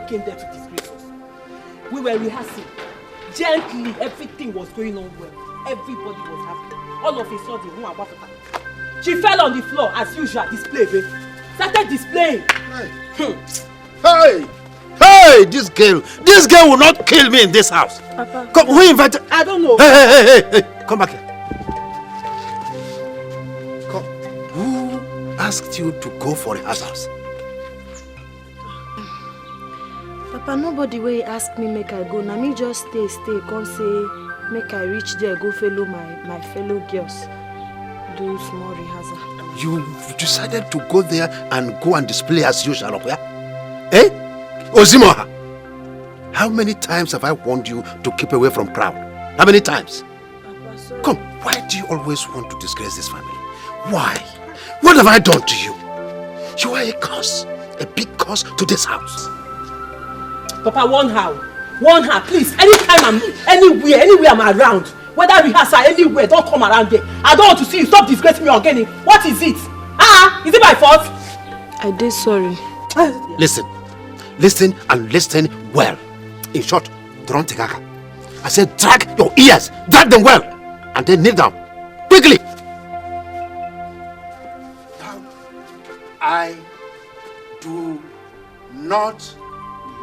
Came there to disgrace us. We were rehearsing. Gently, everything was going on well. Everybody was happy. All of a sudden, she fell on the floor as usual, display, babe. Started displaying. Hey! Hey! This girl will not kill me in this house. Papa. Come, who invited? I don't know. Hey! Come back here. Come. Who asked you to go for rehearsals? Papa, nobody will ask me make I go. Now me just stay, come say make I reach there, go follow my fellow girls, do small rehearsal. You decided to go there and go and display as usual, yeah? Eh? Ozimoha, how many times have I warned you to keep away from crowd? How many times? Papa, sorry. Come, why do you always want to disgrace this family? Why? What have I done to you? You are a curse, a big curse to this house. Papa, warn her, please. Anytime anywhere I'm around, whether rehearsal, anywhere, don't come around there. I don't want to see you. Stop disgracing me again. What is it? Is it my fault? I did sorry. Listen and listen well. In short, don't take a. I said drag your ears, drag them well, and then kneel down. Quickly. I do not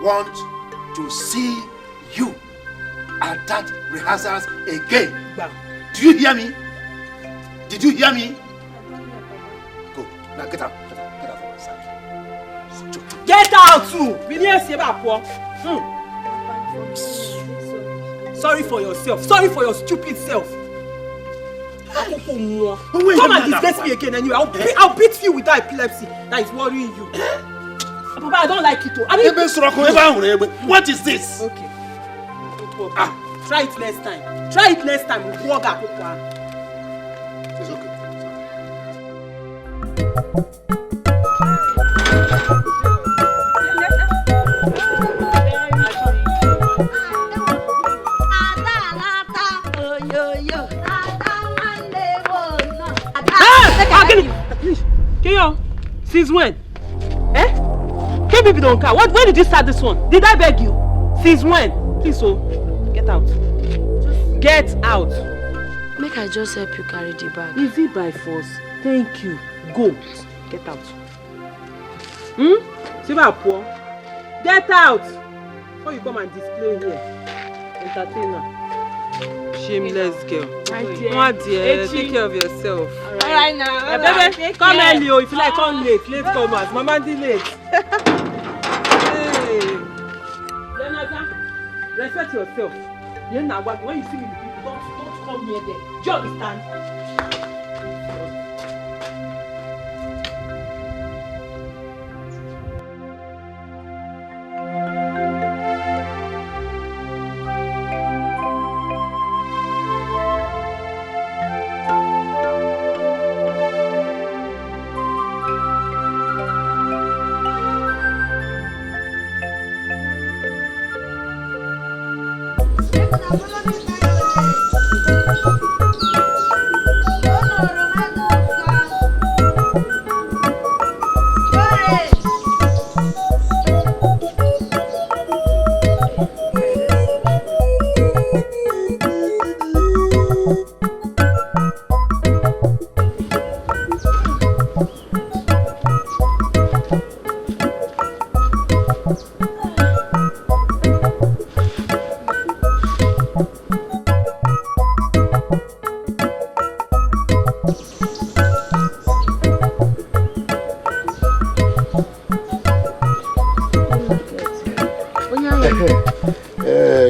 want to see you attach rehearsals again. Bam. Do you hear me? Did you hear me? Go. Now get out. Get out from my side. Get out too! Sorry for yourself. Sorry for your stupid self. Come and disgrace me again anyway. I'll beat you with that epilepsy that is worrying you. Papa, I don't like it too. What is this? Okay. Try it next time. Try it next time. It's okay. Since when? Eh? KBB don't care. When did you start this one? Did I beg you? Since when? Please, get out. Get out. Make I just help you carry the bag. Is it by force? Thank you. Go. Get out. See my poor. Get out. Before you come and display here. Entertainer. Shameless girl. Right dear. Take care of yourself. Alright now. Baby, come early. If you like, come late. Late comers. Mama did late. Hey. Naza, respect yourself. When you see me with people, don't come near them. Do you understand?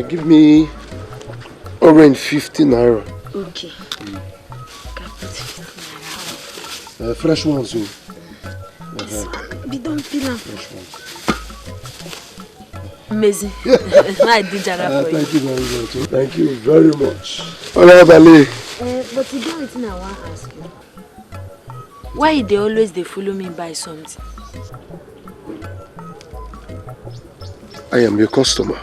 Give me 150 naira. Okay. Fresh ones, you. We don't feel them. Fresh ones. Amazing. Thank you very much. Thank you very much. Alright, Bali. But you don't anything I want to ask you. Why they always follow me buy something? I am your customer.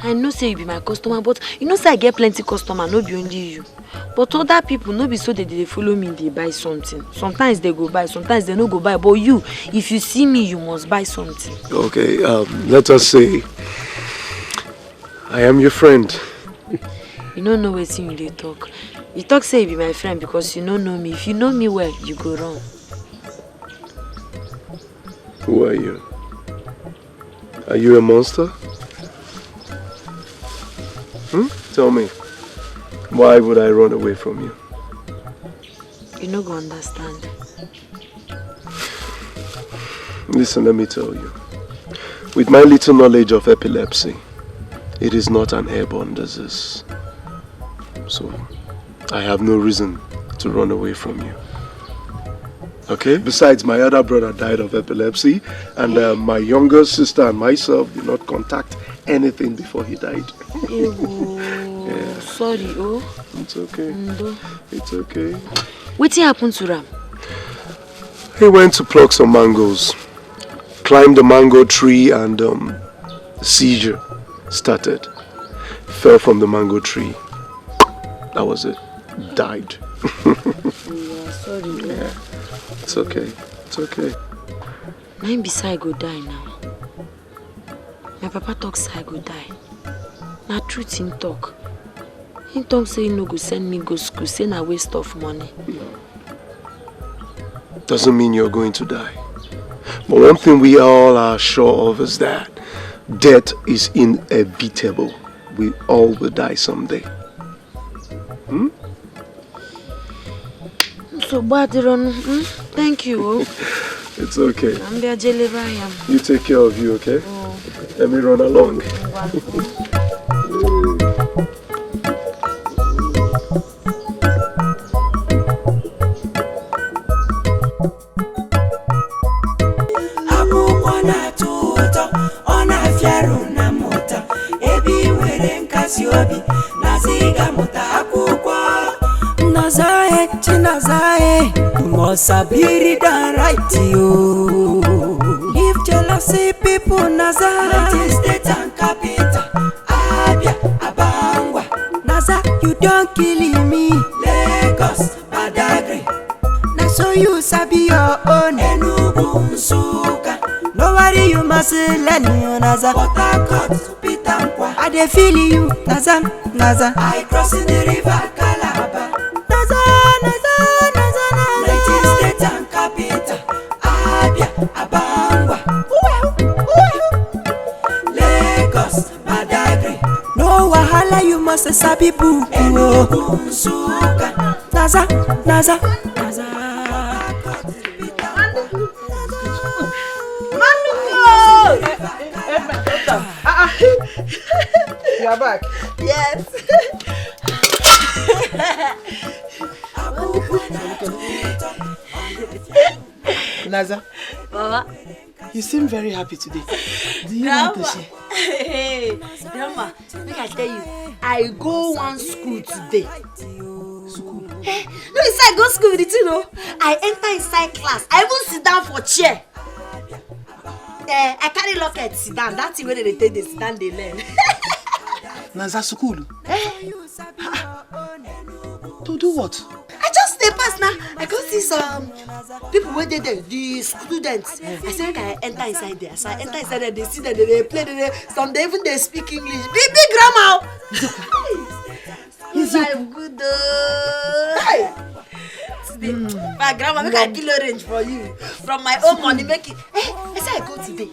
I know say you be my customer, but you know say I get plenty customer, no be only you. But other people no be so they follow me, they buy something. Sometimes they go buy, sometimes they no go buy. But you, if you see me, you must buy something. Okay, let us say I am your friend. You don't know what you dey talk. You talk say you be my friend because you don't know me. If you know me well, you go wrong. Who are you? Are you a monster? Tell me, why would I run away from you? You no go understand. Listen, let me tell you. With my little knowledge of epilepsy, it is not an airborne disease. So, I have no reason to run away from you. Okay? Besides, my other brother died of epilepsy, and my younger sister and myself did not contact anything before he died. Yeah. Sorry, It's okay. Ndo. It's okay. What happened to Ram? He went to pluck some mangoes, climbed the mango tree, and seizure started. Fell from the mango tree. That was it. Died. Yeah, sorry. Yeah. It's okay. It's okay. Now beside go die now. My papa talks I go die. Na truth him talk. He talk say he no go send me go school, say na waste of money. Doesn't mean you're going to die. But one thing we all are sure of is that death is inevitable. we all will die someday. So bad, thank you. It's okay. I'm You take care of you, okay? Oh. Let me run along. You must be done right, you. Leave jealousy, people, Naza. State and capital, Abia, Abangwa. Naza, you don't kill me. Lagos, Badagry. Nazo, you sabi your own. Enugu, Nsuka. Nobody you must learn you, Naza. Watercourt, Pitankwa. I dey feel you, Naza, Naza. I cross in the river, Calabar. Naza, Naza, Naza, Naza. State and capital, Abia, Abangwa. Lagos, Badagry. No wahala, you must sabi boo. Enugu, Nsuka. Naza, Naza, Naza. You are back? Yes. Naza, Mama. you seem very happy today. Do you want to share? Hey, Grandma, make I tell you, I go one school today. School? No, inside I go school with it, you know. I enter inside class. I even sit down for chair. I carry locket, sit down. That's the way they take the sit down, they learn. Naza school? To do what? I just stay past now. I go see some people where they there, the students. I say I enter inside there. So I enter inside there, they see that they play, some they even they speak English. Big grammar. He's like good. Hey. My grandma make a kilo range for you. From my own money, make it. Hey, I say I go today.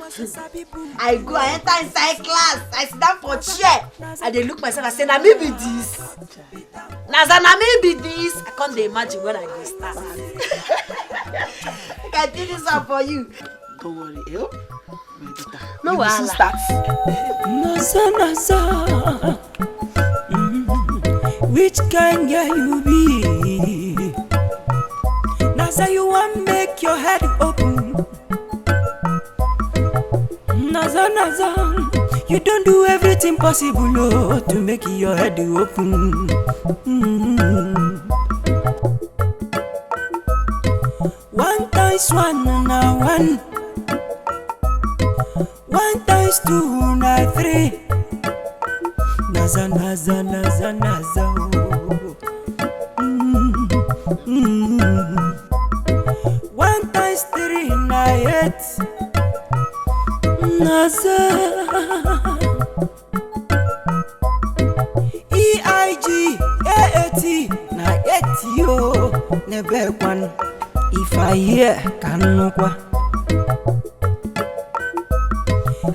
I enter inside class. I sit down for chair. And they look myself. I say, na me be this. Naza, na me be this. I can't imagine when I go start. I can do this one for you. Don't worry, No wahala. Start. Naza, Naza. Which kind girl you be? Naza, you want make your head open. Naza, Naza, you don't do everything possible to make your head open. One times one na one. One times two na three. Naza, Naza, Naza, Naza. One times three na eight. Naza. EIG na eight yo. Never one. If I hear kanokwa.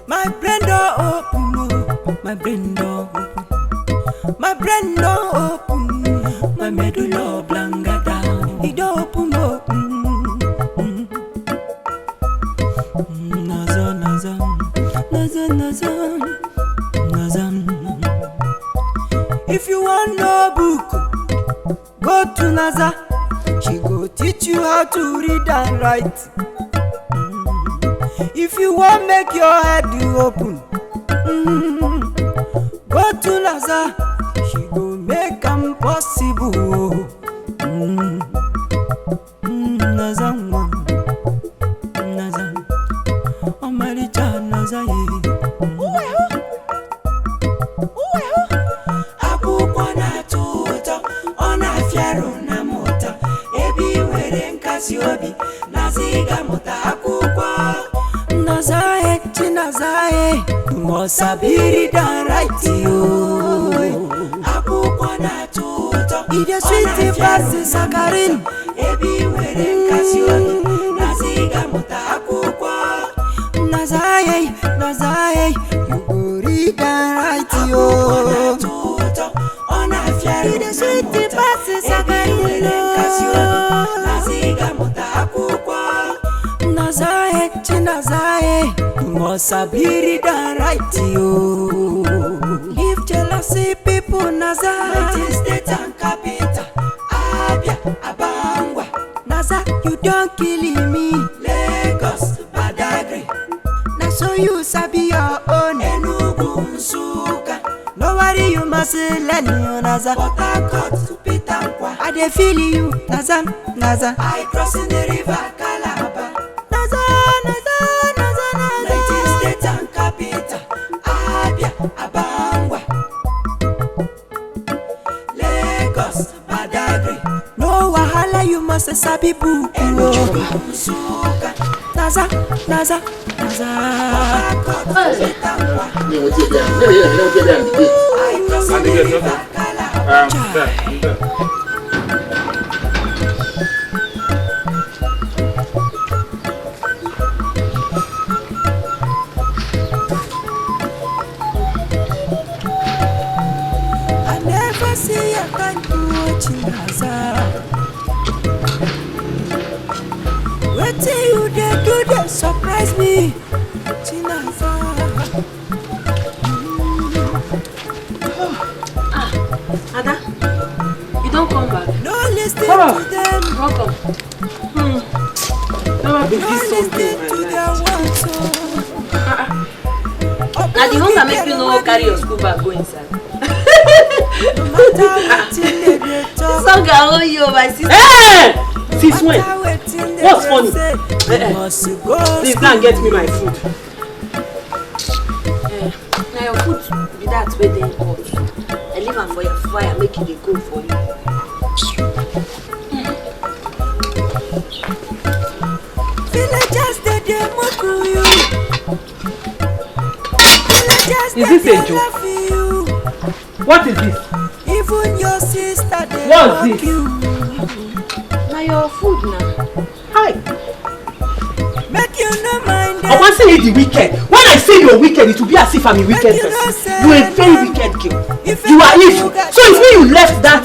My brain door open, my brain door open. My brain door open, my medulla oblongata. It don't open, open. Naza, Naza, Naza, Naza, Naza. If you want no book, go to Naza. She go teach you how to read and write. If you want make your head open, go to Naza. She go make them possible. Naza, Naza, oh my Naza, Abuko na tuto, ona fiero na mota. Ebi weren kasiobi, naziga mota akukwa. Nazae, Chinazae, you must be done right, you. Akukwa na tuto, ide sweet pasi sakarin. Ebi weren kasiobi, naziga mota akukwa. Nazae, Nazae, you go easy than right, yo. The sweet passes Nazae, Chinazae, you must have it than right, yo. Leave jealousy, people, Naza. State and capital, Abia, Abangwa. Naza, you don't kill me. Lagos, Badagry. Now so you sabi your own. Enugu, Nsuka. Nobody you must let me, Naza. Water to Pitankwa. I dey feel you, Naza, Naza. I cross in the river, Calabar. Naza, Naza, Naza, Naza. State and capital, Abia, Abangwa. Lagos, Badagry. No wahala, you must sabi boo. Suka. Naza, Naza, Naza. I never see a kind of watching Naza. Wait till you dey do they surprise me, Naza. Ada, you don't come back. No listen to them. Welcome. No listen to their words. Now the hunger make you no carry your school bag go inside. No matter what they dey talk. This hunger owe you, my sister. Hey! Since when? What's funny? Please go and get me my food. Now your food be that way they hot. I leave am for your fire, make it go for you. Villagers they mock you. Is this a joke? What is this? Even your sister they What's mock this? you. Now your food now. Hi. Make you no mind I want to say you the wicked. When I say you're wicked, it will be as if I'm a wicked person. You're a very wicked girl. You are evil. So it's me you left that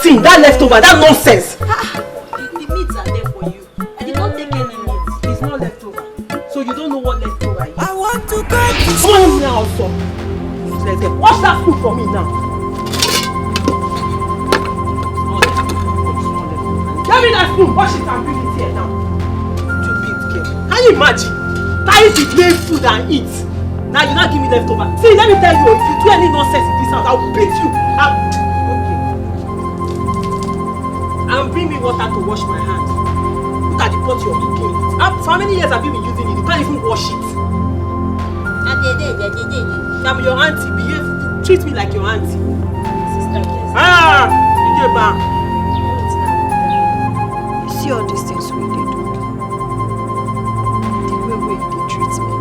thing, that leftover, that nonsense. The meats are there for you. I did not take any meat. It's not leftover. So you don't know what leftover is. I want to go to Come on now, also. Wash that food for me now. Give me that spoon, wash it and bring it here now. Can you imagine? Carry the main food and eat. Now you not give me leftover. See, let me tell you, if you do any nonsense in this house, I will beat you. Okay. And bring me water to wash my hands. Look at the pot you're cooking. For how many years have you been using it? You can't even wash it. I'm your auntie. Behave. Treat me like your auntie. Sister, please. You get back. You see all these things we dey do. The way you dey treat me.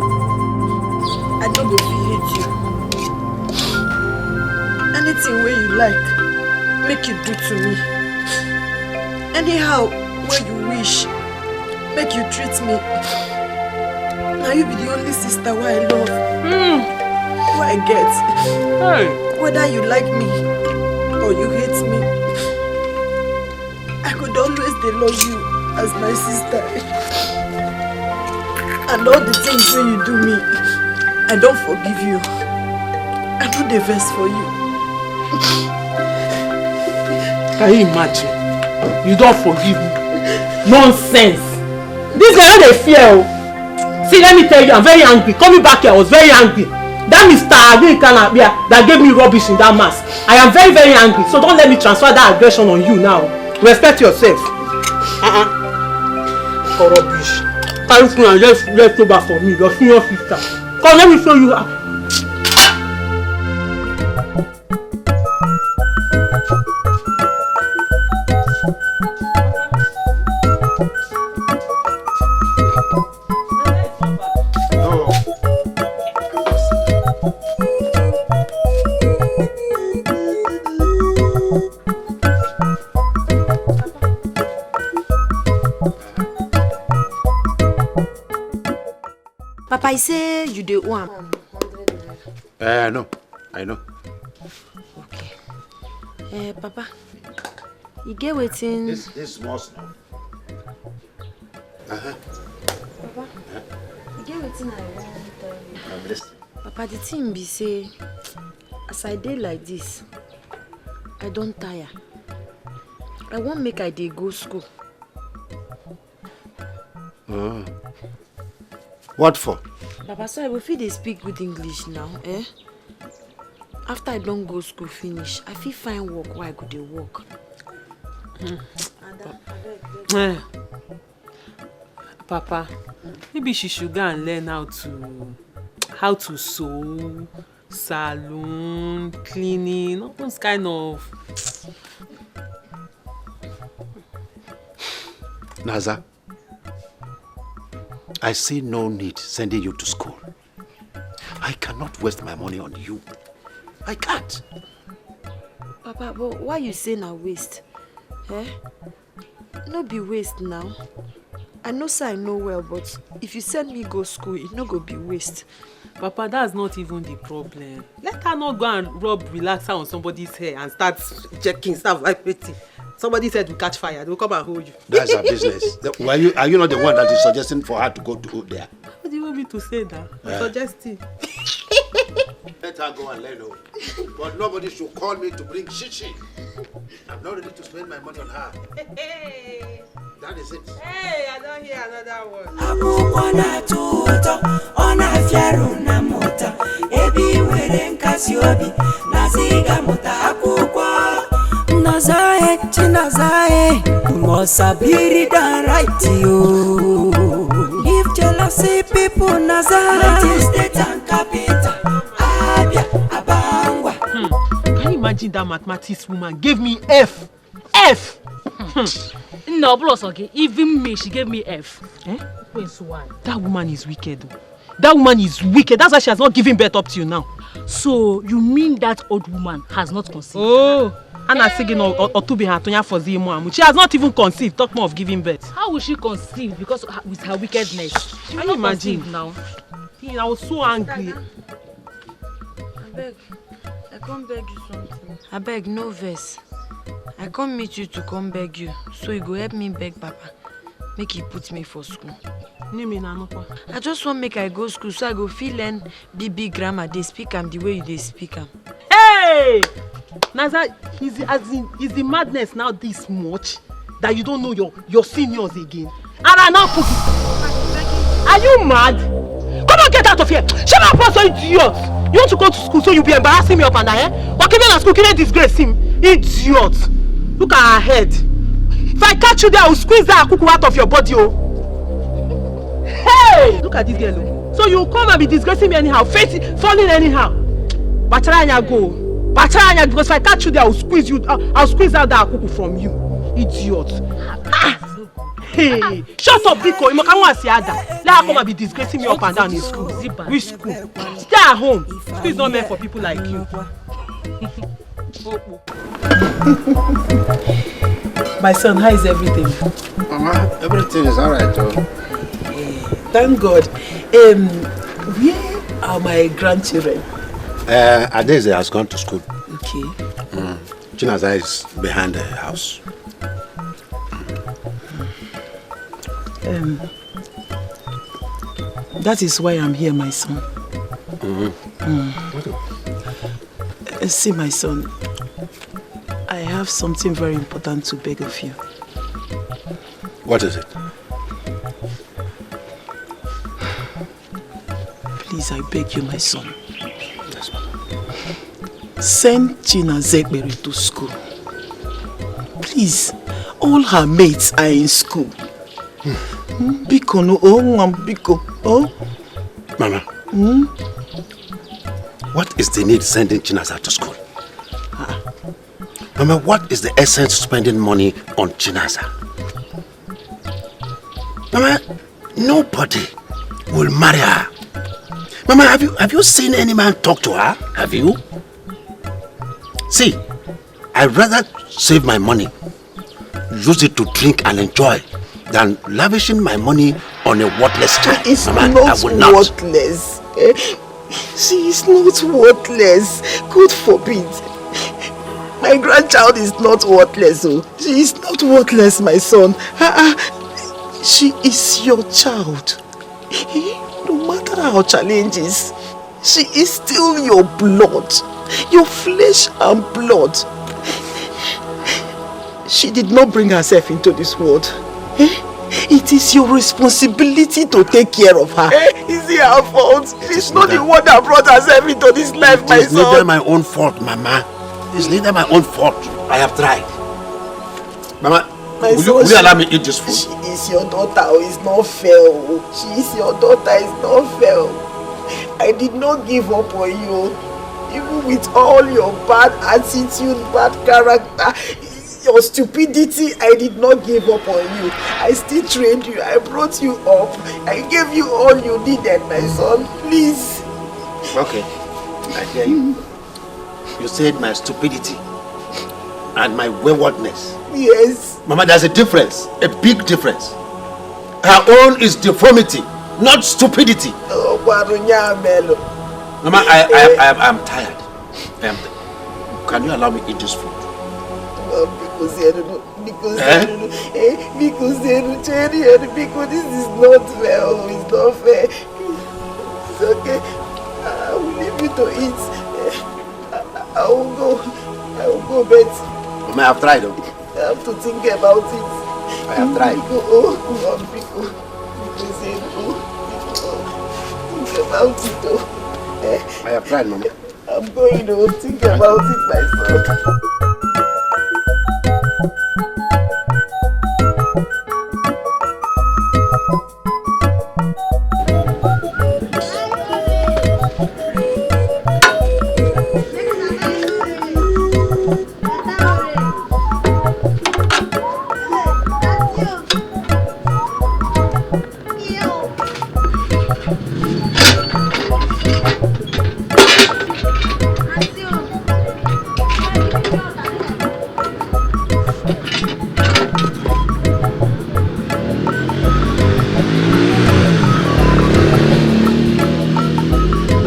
I no go fit hate you. Anything wey you like, make you do to me. Anyhow wey you wish, make you treat me. Now you be the only sister wey I love. Wey I get. Hey. Whether you like me or you hate me, I could always dey love you as my sister. And all the things wey you do me, I don't forgive you. I do the best for you. Can you imagine? You don't forgive me. Nonsense. This guy how they fear. See, let me tell you, I'm very angry. Coming back here, I was very angry. That Mr. Agrikanabia that gave me rubbish in that mass. I am very, very angry. So don't let me transfer that aggression on you now. Respect yourself. For rubbish. Carry food and left over for me, your senior sister. Come, let me show you. Papa, I say you dey owe am. No, I know. Okay. Papa, you get waiting. This small snow. Papa, you get waiting I want. I'm listening. Papa, the thing be say, as I dey like this, I don't tire. I won't make I dey go school. What for? Papa, so I will feel they speak good English now, eh? After I don't go school finish, I feel find work where I go dey work. Papa, maybe she should go and learn how to sew, salon, cleaning, all those kind of. Naza, I see no need sending you to school. I cannot waste my money on you. I can't. Papa, but why you say na waste? Eh? No be waste now. I know say I know well, but if you send me go school, it no go be waste. Papa, that's not even the problem. Let her not go and rub relaxer on somebody's hair and start checking stuff like pretty. Somebody said we catch fire, they will come and hold you. That's her business. Are you not the one that is suggesting for her to go to there? What do you want me to say now? I'm suggesting. Let her go and learn. But nobody should call me to bring shishi. I'm not ready to spend my money on her. Hey. That is it. Hey, I don't hear another one. Akukwana tuto, ona fyaru na mota. Ebi were nkasiobi, naziga mota akukwa. Nazae, chinazae, mosabiri dan right you. If jealousy people Naza, state and capital. Abia, abangwa. Can you imagine that mathematics woman gave me F? F! No, plus okay. Even me, she gave me F. Eh? That woman is wicked. That woman is wicked. That's why she has not given birth up to you now. So you mean that old woman has not conceived? Oh, Anna singing or to be her for Zimu. She has not even conceived. Talk more of giving birth. How will she conceive? Because with her wickedness. She Can you imagine now? I was so angry. I beg, I come beg you something. I beg, no verse. I come meet you to come beg you, so you go help me beg Papa. Make he put me for school. I just want make I go school so I go feel learn BB grammar. They speak am the way you they speak am. Hey! Naza, is the madness now this much that you don't know your seniors again? And now put it. Are you mad? Come on, get out of here! Shut up, so idiot! You want to go to school so you'll be embarrassing me up and down, eh? Or keeping at school, can disgrace him? Idiot! Look at her head. If I catch you there, I will squeeze that kuku out of your body, oh. Hey! Look at this girl. So you come and be disgracing me anyhow, falling anyhow. Bacharanya go. Bacharanya, because if I catch you there, I'll squeeze out that kuku from you. Idiot. Hey! Shut up, Biko. You can't see Ada. Let her come and be disgracing me up and down in school. Which school? Stay at home. School is not meant for people like you. My son, how is everything? Mama, everything is alright, though. Thank God. Where are my grandchildren? Adeze has gone to school. Okay. Chinaza is behind the house. That is why I'm here, my son. See, my son, I have something very important to beg of you. What is it? Please, I beg you, my son. Yes, ma'am. Send Chinazekbere to school. Please, all her mates are in school. Biko no, Biko. Oh? Mama. What is the need sending Chinaza to school? Mama, what is the essence of spending money on Chinaza? Mama, nobody will marry her. Mama, have you seen any man talk to her? Have you? See, I'd rather save my money, use it to drink and enjoy, than lavishing my money on a worthless child. It's Mama, not I will not. Worthless. She is not worthless. God forbid. My grandchild is not worthless. Oh. She is not worthless, my son. She is your child. No matter how challenges, she is still your blood. Your flesh and blood. She did not bring herself into this world. It is your responsibility to take care of her. Is it her fault? She's not the one that brought herself into this life, my son. It's neither my own fault, Mama. It's neither my own fault. I have tried. Mama, will you allow me to eat this food? She is your daughter. It's not fair. She is your daughter. It's not fair. I did not give up on you. Even with all your bad attitude, bad character, your stupidity, I did not give up on you. I still trained you. I brought you up. I gave you all you needed, my son. Please. Okay. I hear you. You said my stupidity and my waywardness. Yes. Mama, there's a difference. A big difference. Her own is deformity, not stupidity. Oh, Melo. Mama, I'm tired. Can you allow me to eat this food? Because this is not fair. It's not fair. It's okay. I will leave you to eat. I will go bed. Mama, I have tried. I have to think about it. I have tried. Think about it. I have tried, Mama. I'm going to think about it myself.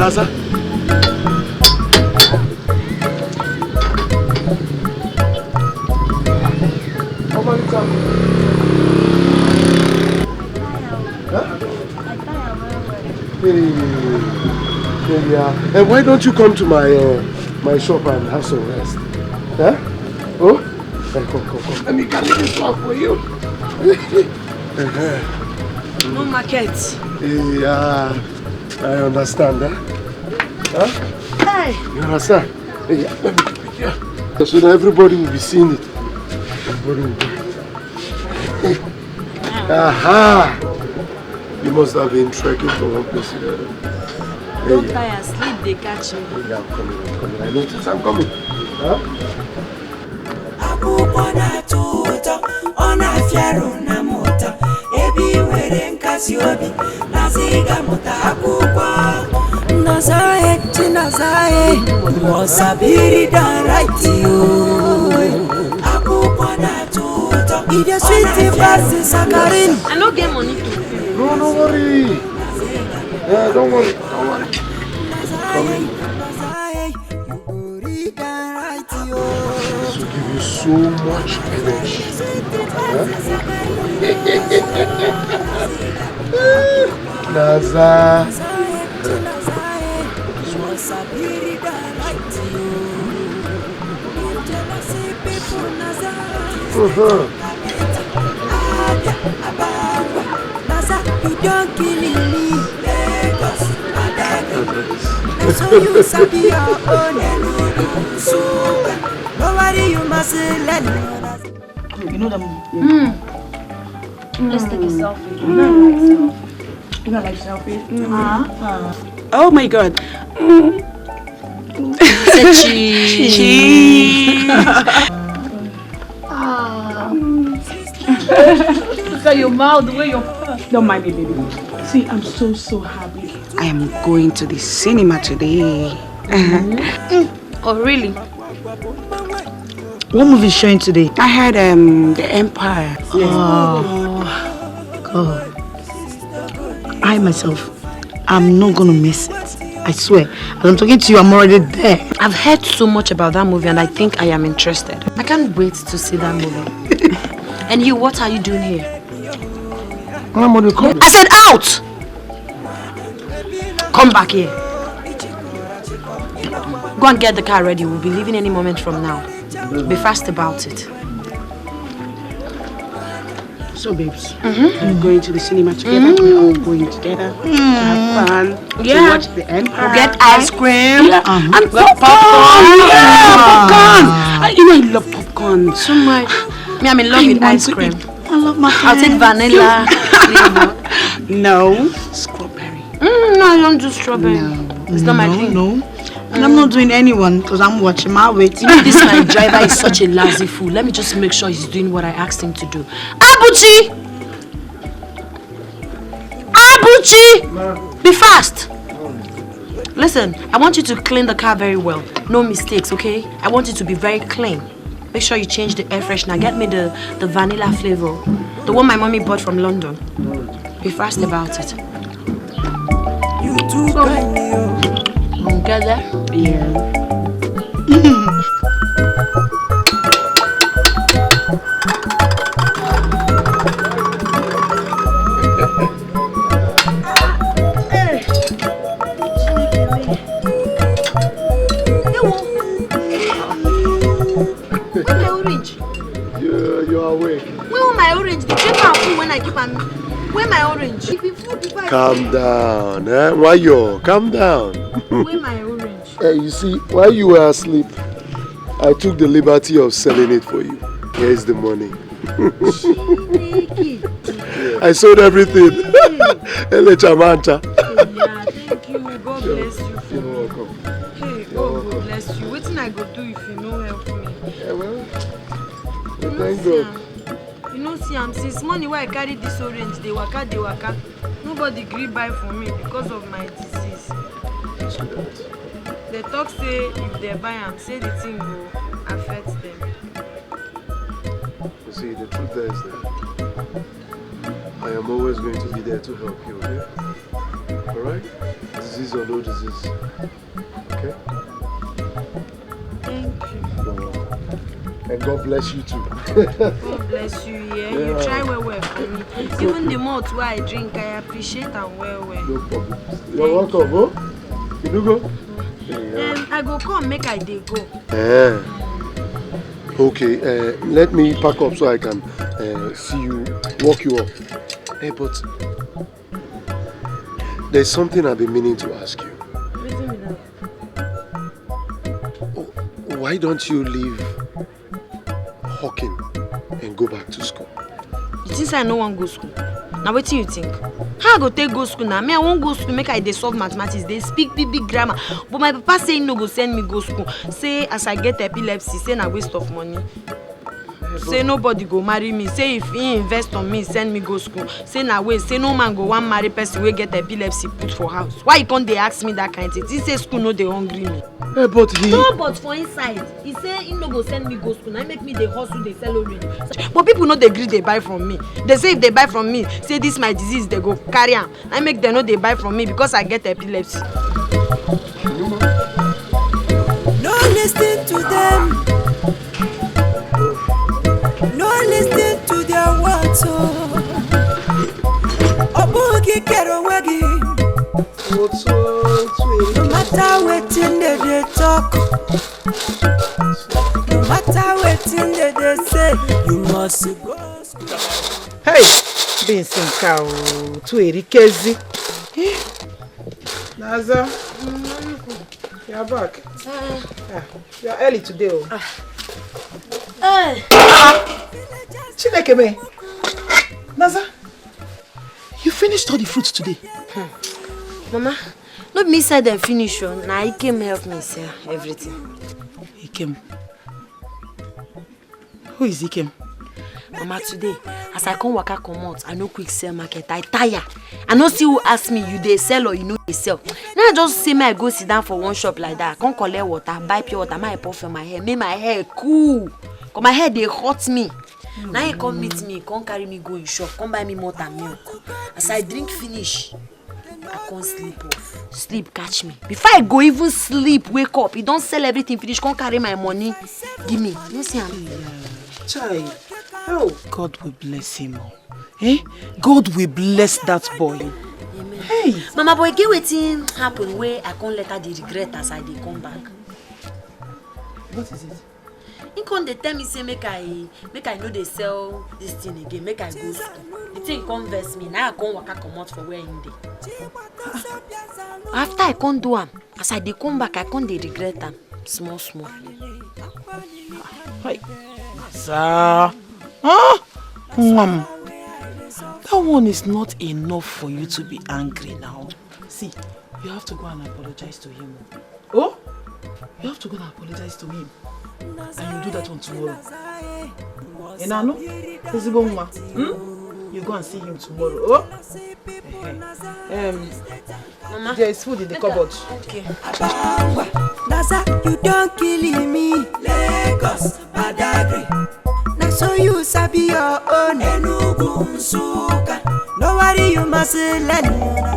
Naza. And why don't you come to my shop and have some rest? Huh? Oh? Come. Let me carry this one for you. No market. Yeah, I understand. Huh? Hey. You understand? Yeah, let me keep it here. So that everybody will be seeing it. Everybody will be. Aha! You must have been trekking from one place to the other. Don't tire, sleep, they catch me. Yeah, I'm coming. I notice I'm coming. Huh? I don't get money to pay. No, don't worry. Yeah, don't worry. Coming. This will give you so much energy. Huh? Naza. So you sabi your own. Nobody you must let. You know them. Let's take a selfie. You don't like selfies? Oh my god. Cheese. Look at your mouth, the way you're... Don't mind me, baby. See, I'm so happy. I am going to the cinema today. Oh, really? What movie is showing today? I heard The Empire. Yes. Oh, God. I myself, I'm not gonna miss it. I swear. As I'm talking to you, I'm already there. I've heard so much about that movie and I think I am interested. I can't wait to see that movie. And you, what are you doing here? I said out! Come back here. Go and get the car ready. We'll be leaving any moment from now. Be fast about it. So, babes, we're going to the cinema together. We're all going together to have fun, to watch the Empire. We'll get ice cream and popcorn. Popcorn. You know I love popcorn so much. Me, I'm in love with ice cream. I love my I'll take vanilla. No, strawberry. No, I don't do strawberry. No, it's not my thing. No. And I'm not doing anyone because I'm watching my weight. This my driver is such a lazy fool. Let me just make sure he's doing what I asked him to do. Abuchi! Abuchi! Be fast! Listen, I want you to clean the car very well. No mistakes, okay? I want it to be very clean. Make sure you change the air freshener. Get me the vanilla flavor. The one my mommy bought from London. Be fast about it. You too kind, yo. Get there? Yeah. You're awake. Where my orange? The paper full when I keep on. Where my orange? Calm down, eh? Why you? Calm down. Where my orange? Hey, you see, while you were asleep, I took the liberty of selling it for you. Here's the money. I sold everything. Ele Chamanta. Yeah, thank you. God bless you. You're welcome. Hey, God will bless you. What thing I go do if you no help me? Yeah, well, thank God. You know, see, since morning where I carry this orange, they waka. Nobody gree buy for me because of my disease. They talk say if they buy and say the thing will affect them. You see, the truth there is that I am always going to be there to help you, okay? Alright? Disease or no disease. Okay? Thank you. And God bless you too. God bless you, yeah. You try well for me. Even the malt where I drink, I appreciate and well. No problem. You're welcome, huh? You do go? I go come, make I dey go. Okay, let me pack up so I can see you, walk you up. Hey, but there's something I've been meaning to ask you. Why don't you leave hawking and go back to school? You think I no wan go school? Now what do you think? How I go take go school now? Me I won't go school make I dey solve mathematics. They speak big grammar. But my papa say no go send me go school. Say as I get epilepsy, say na waste of money. Say nobody go marry me. Say if he invest on me, send me go school. Say na waste. Say no man go one marry person wey get epilepsy put for house. Why you can't they ask me that kind of thing? He say school no dey hungry me. But he... No, but for inside, he say he no go send me go school. Now make me the hustle, they sell orange. But people no they agree they buy from me. They say if they buy from me, say this my disease, they go carry am. I make them know they buy from me because I get epilepsy. No listen to them. No listen to their words. Obugi kero wagi. No matter what they talk, no matter what they say, you must go. Hey, Benson cow to Erikezi. Naza, you're back. You're early today. Chineke me. Naza, you finished all the fruits today. Mama, not me said them finish. Now he came help me sell everything. Ikem. Who is Ikem? Mama, today, as I come waka come out, I no quick sell market. I tire. I no see who ask me, you they sell or you know they sell. Now I just say me I go sit down for one shop like that. I come collect water, buy pure water, my pour for my hair, make my hair cool. Cause my hair they hurt me. Now he come meet me, come carry me go in shop, come buy me more than milk. As I drink finish, I can't sleep off. Sleep catch me. Before I go even sleep, wake up. You don't sell everything, finish, can't carry my money. Give me. You see him? Chai. Oh, God will bless him. Eh? God will bless that boy. Amen. Hey. Mama boy, get wetin happen where I can't let her regret as I dey come back. What is it? He come dey tell me say make I know they sell this thing again, make I go school. The thing come vex me, now I come waka comot for where him dey. After I come do am, as I dey come back, I come dey regret am small. Hey. Naza. Huh? That one is not enough for you to be angry now. See, you have to go and apologize to him. Oh? You have to go and apologize to him. And you do that on tomorrow. Enano? You go and see him tomorrow. Oh? Mama, there is food in the cupboard. Okay. Naza, you don't kill me. Lagos, Badagry. Now so you sabi your own. Enugu, Nsuka. No worry, you must learn.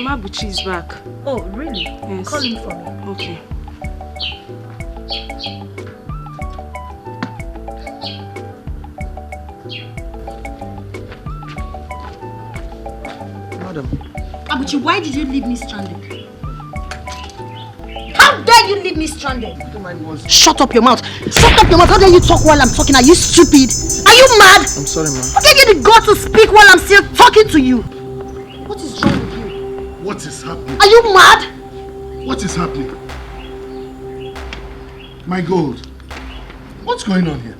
Abuchi is back. Oh, really? Yes. Call him for me. Okay. Madam. Abuchi, why did you leave me stranded? How dare you leave me stranded? Shut up your mouth. Shut up your mouth. How dare you talk while I'm talking? Are you stupid? Are you mad? I'm sorry, ma'am. How dare you the God to speak while I'm still talking to you? What is wrong with you? What is happening? Are you mad? What is happening? My gold. What's going on here?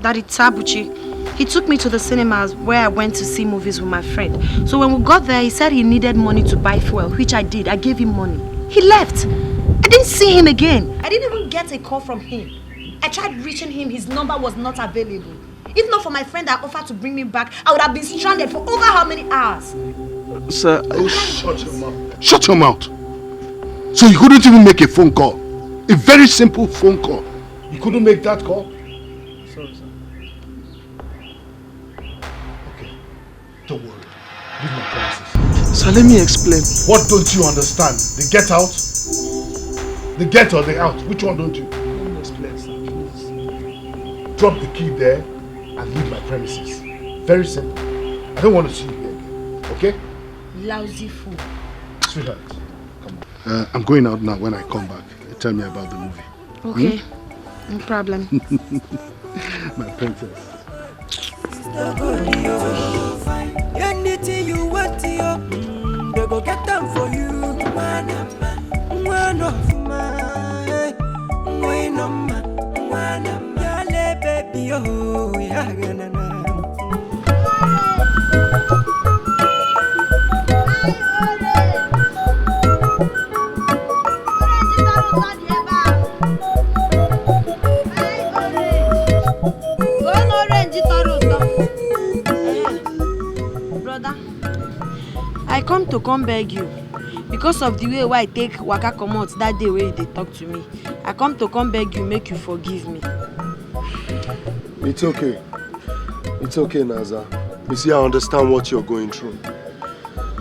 Daddy Abuchi, he took me to the cinemas where I went to see movies with my friend. So when we got there, he said he needed money to buy fuel, which I did. I gave him money. He left. I didn't see him again. I didn't even get a call from him. I tried reaching him. His number was not available. If not for my friend that offered to bring me back, I would have been stranded for over how many hours? Sir, shut your mouth. Shut your mouth. So you couldn't even make a phone call. A very simple phone call. You couldn't make that call? Sorry, sir. Okay. Don't worry. Leave my premises. Sir, let me explain. What don't you understand? The get out? The get or the out? Which one don't you? Let me explain, sir, please. Drop the key there and leave my premises. Very simple. I don't want to see you here again. Okay? Lousy fool. Sweetheart, come on. I'm going out now. When I come back, tell me about the movie. Okay, no problem. My princess. Anything you want, they go get them for you. One of my, baby, oh, yeah, Brother, I come to beg you because of the way why I take waka comot that day where they talk to me. I come to beg you, make you forgive me. It's okay. It's okay, Naza. You see, I understand what you're going through.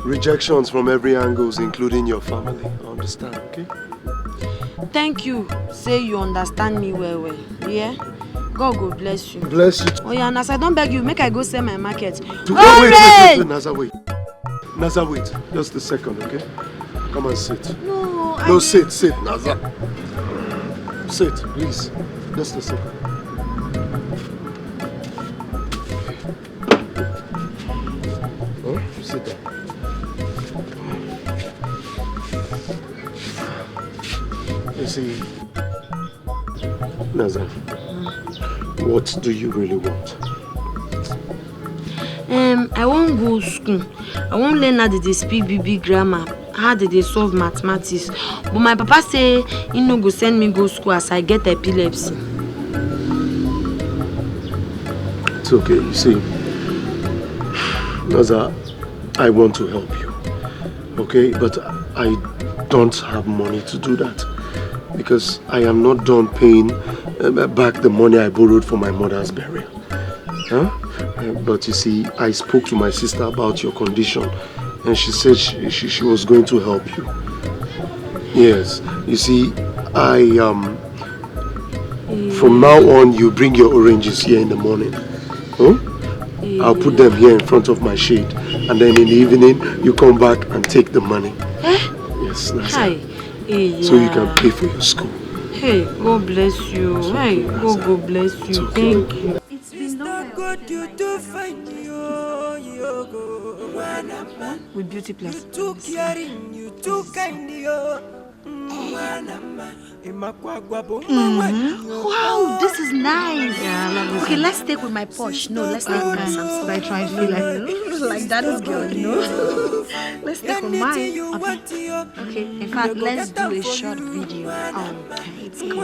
Rejections from every angle, including your family. I understand, okay? Thank you. Say you understand me well. Yeah? God go bless you. Bless you. Oh yeah, Naza, don't beg you. Make I go sell my market. Wait, Naza, wait. Naza, wait. Just a second, okay? Come and sit. No, sit, Naza. Sit, please. Just a second. Oh, sit down. You see, Naza, what do you really want? I won't go school. I won't learn how they speak BB grammar, how they solve mathematics. But my papa say he no go send me go school as I get epilepsy. It's okay, you see, Naza, I want to help you, okay? But I don't have money to do that. because I am not done paying back the money I borrowed for my mother's burial. Huh? But you see, I spoke to my sister about your condition and she said she was going to help you. Yes, you see, from now on, you bring your oranges here in the morning. Huh? I'll put them here in front of my shade. And then in the evening, you come back and take the money. Yes, Naza. Hi. So you can pay for your school. Hey, God bless you. Hey, God bless you. Okay. Thank you. It's been no good you to find you With Beauty Plus. too caring, you too kind, Wow, this is nice. Yeah, okay, let's take with my Porsche. No, let's take with my Samsung. I try and feel Like daddy's girl, you know? Let's take with mine. Okay, in fact, let's do a short video. It's cool.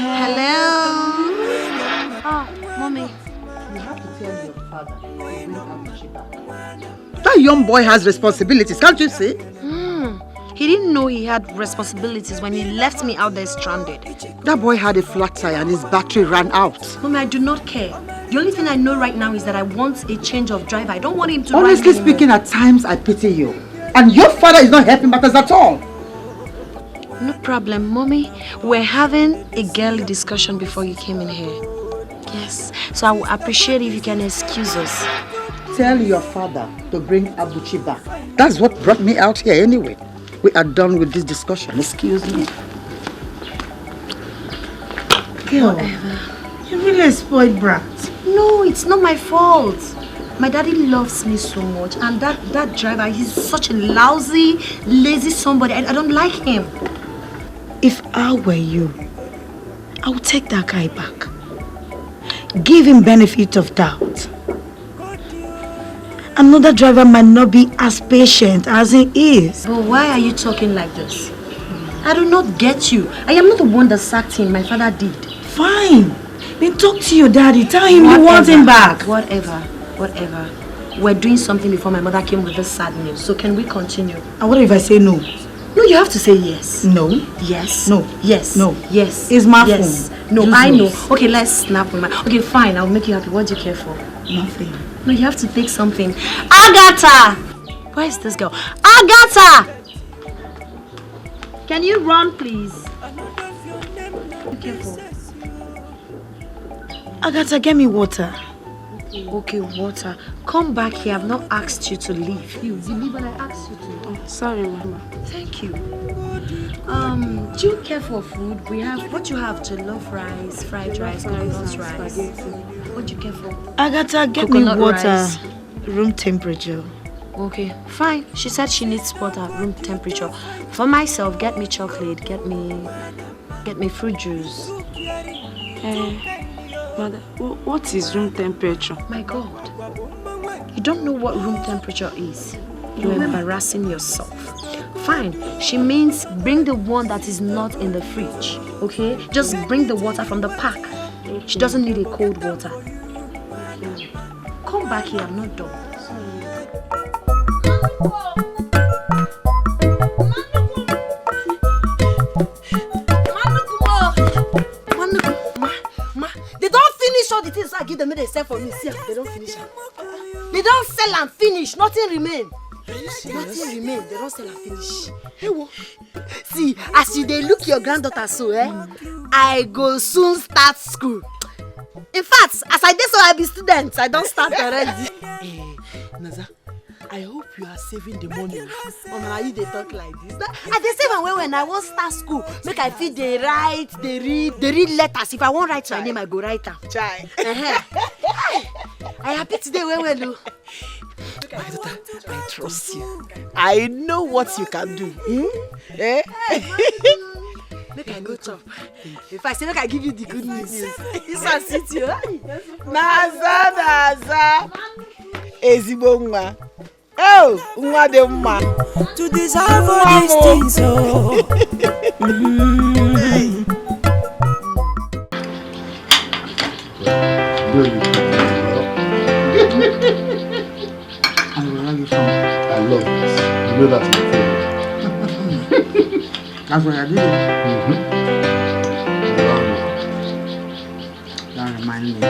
Hello. Oh, mommy. You have to tell your father to bring Abuchi back. That young boy has responsibilities, can't you see? He didn't know he had responsibilities when he left me out there stranded. That boy had a flat tire and his battery ran out. Mommy, I do not care. The only thing I know right now is that I want a change of driver. I don't want him to Honestly ride speaking, at times I pity you. And your father is not helping matters at all. No problem, Mommy. We're having a girly discussion before you came in here. Yes. So I would appreciate if you can excuse us. Tell your father to bring Abuchi back. That's what brought me out here anyway. We are done with this discussion. Excuse me. Girl, you're really a spoiled brat. No, it's not my fault. My daddy loves me so much, and that driver, he's such a lousy, lazy somebody. I don't like him. If I were you, I would take that guy back. Give him benefit of doubt. Another driver might not be as patient as he is. But why are you talking like this? I do not get you. I am not the one that sacked him. My father did. Fine. Then talk to your daddy. Tell him you want him back. Whatever. We're doing something before my mother came with this sad news. So can we continue? And what if I say no? No, you have to say yes. No. Yes. No. Yes. No. Yes. It's my yes. phone. No, Use I know. yours. Okay, let's snap with my... Okay, fine. I'll make you happy. What do you care for? Nothing. No, you have to take something. Agatha! Where is this girl? Agatha! Can you run, please? Be careful. Agatha, get me water. Okay, water. Come back here. I've not asked you to leave. You leave when I asked you to. Oh, sorry, Mama. Thank you. Do you care for food? We have, what you have? Jollof rice, fried rice, coconut rice. What do you care for? Agatha, get Coconut me water. rice. Room temperature. Okay, fine. She said she needs water at room temperature. For myself, get me chocolate, get me fruit juice. Mother, what is room temperature? My God. You don't know what room temperature is. You're embarrassing yourself. Fine. She means bring the one that is not in the fridge. Okay? Just bring the water from the pack. She doesn't need a cold water. Come back here. I'm not done. They don't finish all the things I give them. They sell for me. See, they don't finish them. They don't sell and finish. Nothing remain. Nothing remain. They don't sell and finish. See, as you they look your granddaughter so, I go soon start school. In fact, as I did so, I be student. I don't start already. Naza, I hope you are saving the money. Mama, you they talk like this. I dey save am when I want start school. Make I feel they write, they read letters. If I want write my name, I go write am. Chai. I happy today well. My daughter, I trust you. I know what you can do. Eh? Make I go chop. If I say make I give you the good news. This one sit you. Naza. Ezigbo nwa. Oh, nwa de mma. To deserve all these things, oh. I love this. You know that's my favorite. That's what I did. That reminds me.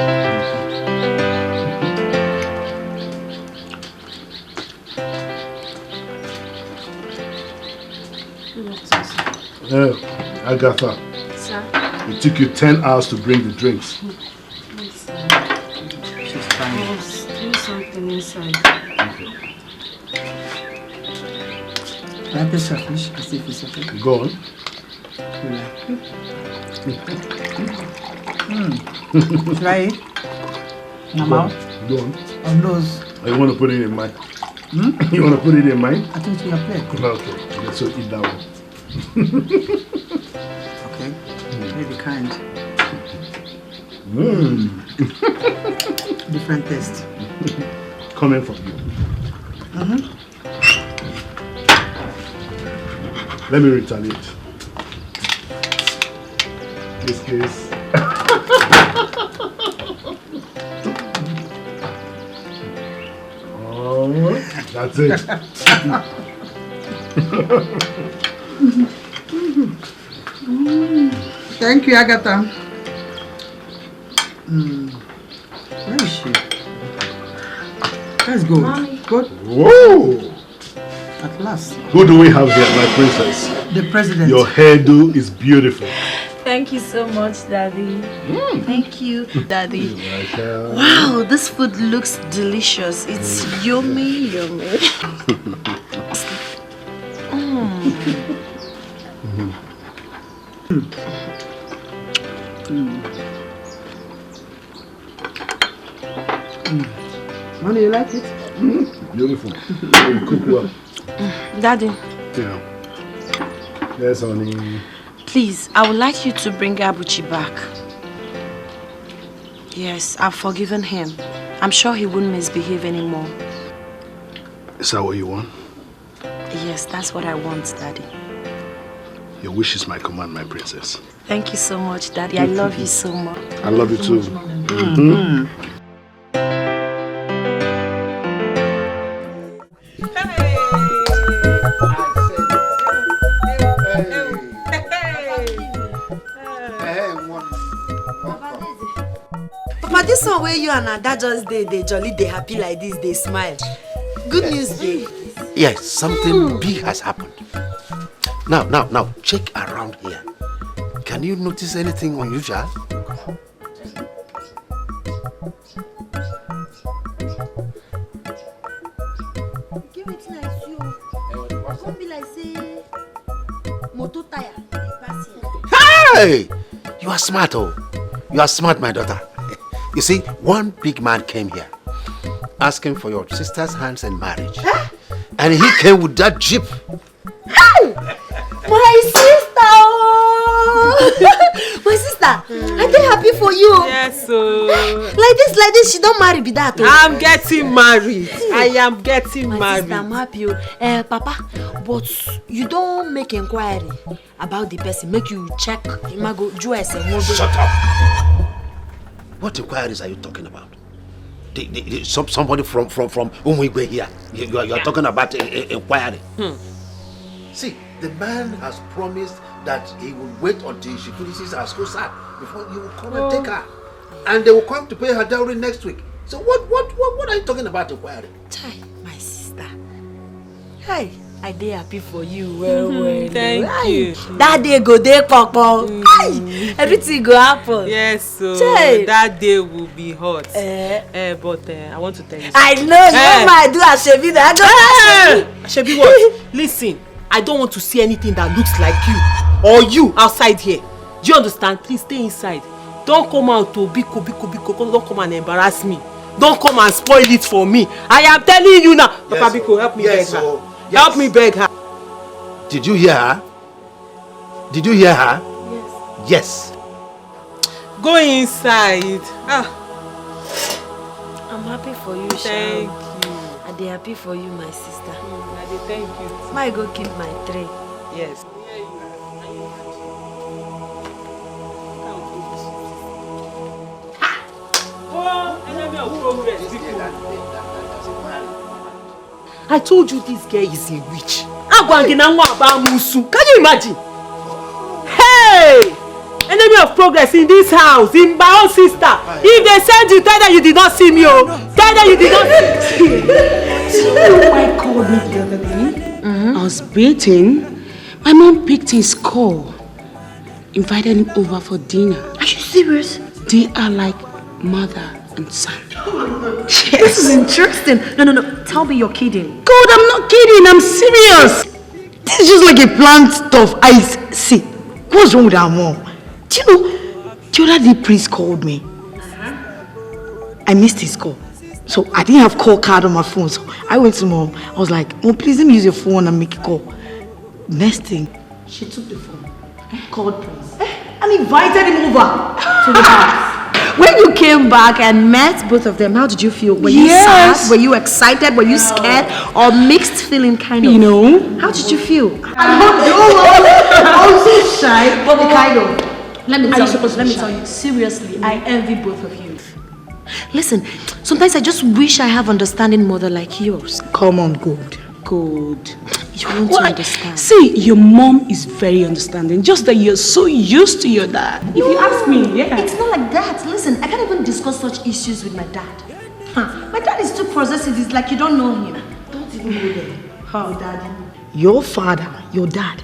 Agatha. Sir? It took you 10 hours to bring the drinks. She's fine. I was doing something inside. Can I taste your fish? I see if it's okay. Go on. Try it. In my mouth? Go on. Or nose? You want to put it in mine? You want to put it in mine? I think it's your plate. Okay. So eat that one. Okay. Maybe kind. Different taste. Coming from you. Let me retaliate. This case. Oh, that's it. Thank you, Agatha. Where is she? Let's go. Good. Whoa! At last. Who do we have here, my princess? The president. Your hairdo is beautiful. Thank you so much, Daddy. Thank you, Daddy. Rachael. Wow, this food looks delicious. It's yummy, yummy. Mommy, you like it? Beautiful. You cook well. Daddy. Yeah. Yes, honey. Please, I would like you to bring Abuchi back. Yes, I've forgiven him. I'm sure he won't misbehave anymore. Is that what you want? Yes, that's what I want, Daddy. Your wish is my command, my princess. Thank you so much, Daddy. I love you so much. I love you too. Papa, this one where you and Ada just they jolly, they happy like this, they smile. Good news day. Yes, something big has happened. Now, check around here. Can you notice anything unusual? Give it like you. Don't be like say motor tire. Hey! You are smart, oh. You are smart, my daughter. You see, one big man came here asking for your sister's hands in marriage. And he came with that jeep. My sister! Oh! My sister, are they happy for you? Yes, so. Like this, she don't marry be that. I'm getting married. I am getting married. Sister, I'm happy. Papa, but you don't make inquiry about the person. Make you check. Joyce and Shut up! What inquiries are you talking about? Somebody from Umwigwe here. You are talking about inquiry. See, the man has promised that he will wait until she finishes her school start before he will come and take her. And they will come to pay her dowry next week. So what are you talking about inquiry? Chai, my sister. Hey, I dey happy for you. Well. Thank you. That day go there, Papa. Everything go happen. Yes, so Chai. that day will be hot. But I want to tell you something. I know you might do a Shebi. Shebi what? Listen, I don't want to see anything that looks like you or you outside here. Do you understand? Please stay inside. Don't come out to biko. Don't come and embarrass me. Don't come and spoil it for me. I am telling you now. Yes, Papa Biko, help me beg her. Yes. Help me beg her. Did you hear her? Did you hear her? Yes. Go inside. I'm happy for you, Thank you. I dey happy for you, my sister. I dey thank you. May go keep my tray. Yes. I told you this girl is a witch. Can you imagine? enemy of progress in this house, in my own sister. If they send you, tell them you did not see me. Oh. Tell them you did not see me. You know why I called me the other day? I was bathing. My mom picked his call. Invited him over for dinner. Are you serious? They are like mother and son. Yes. This is interesting. No. Tell me you're kidding. God, I'm not kidding. I'm serious. This is just like a planned stuff. I see. What's wrong with our mom? Do you know, the other day priest called me. I missed his call. So I didn't have call card on my phone. So I went to mom. I was like, Mom, please let me use your phone and make a call. Next thing, she took the phone. Called priest. And invited him over to the house. When you came back and met both of them, how did you feel? Were you sad? Were you excited? Were you scared? Or mixed feeling kind of? You know? How did you feel? I'm so shy, but kind of. Let me tell you, seriously, I envy both of you. Listen, sometimes I just wish I have understanding mother like yours. Come on, good. Good. You want to understand. See, your mom is very understanding. Just that you're so used to your dad. If you ask me, yeah. It's not like that. Listen, I can't even discuss such issues with my dad. My dad is too possessive. It's like you don't know him. Don't even go there. How, daddy? Your father, your dad,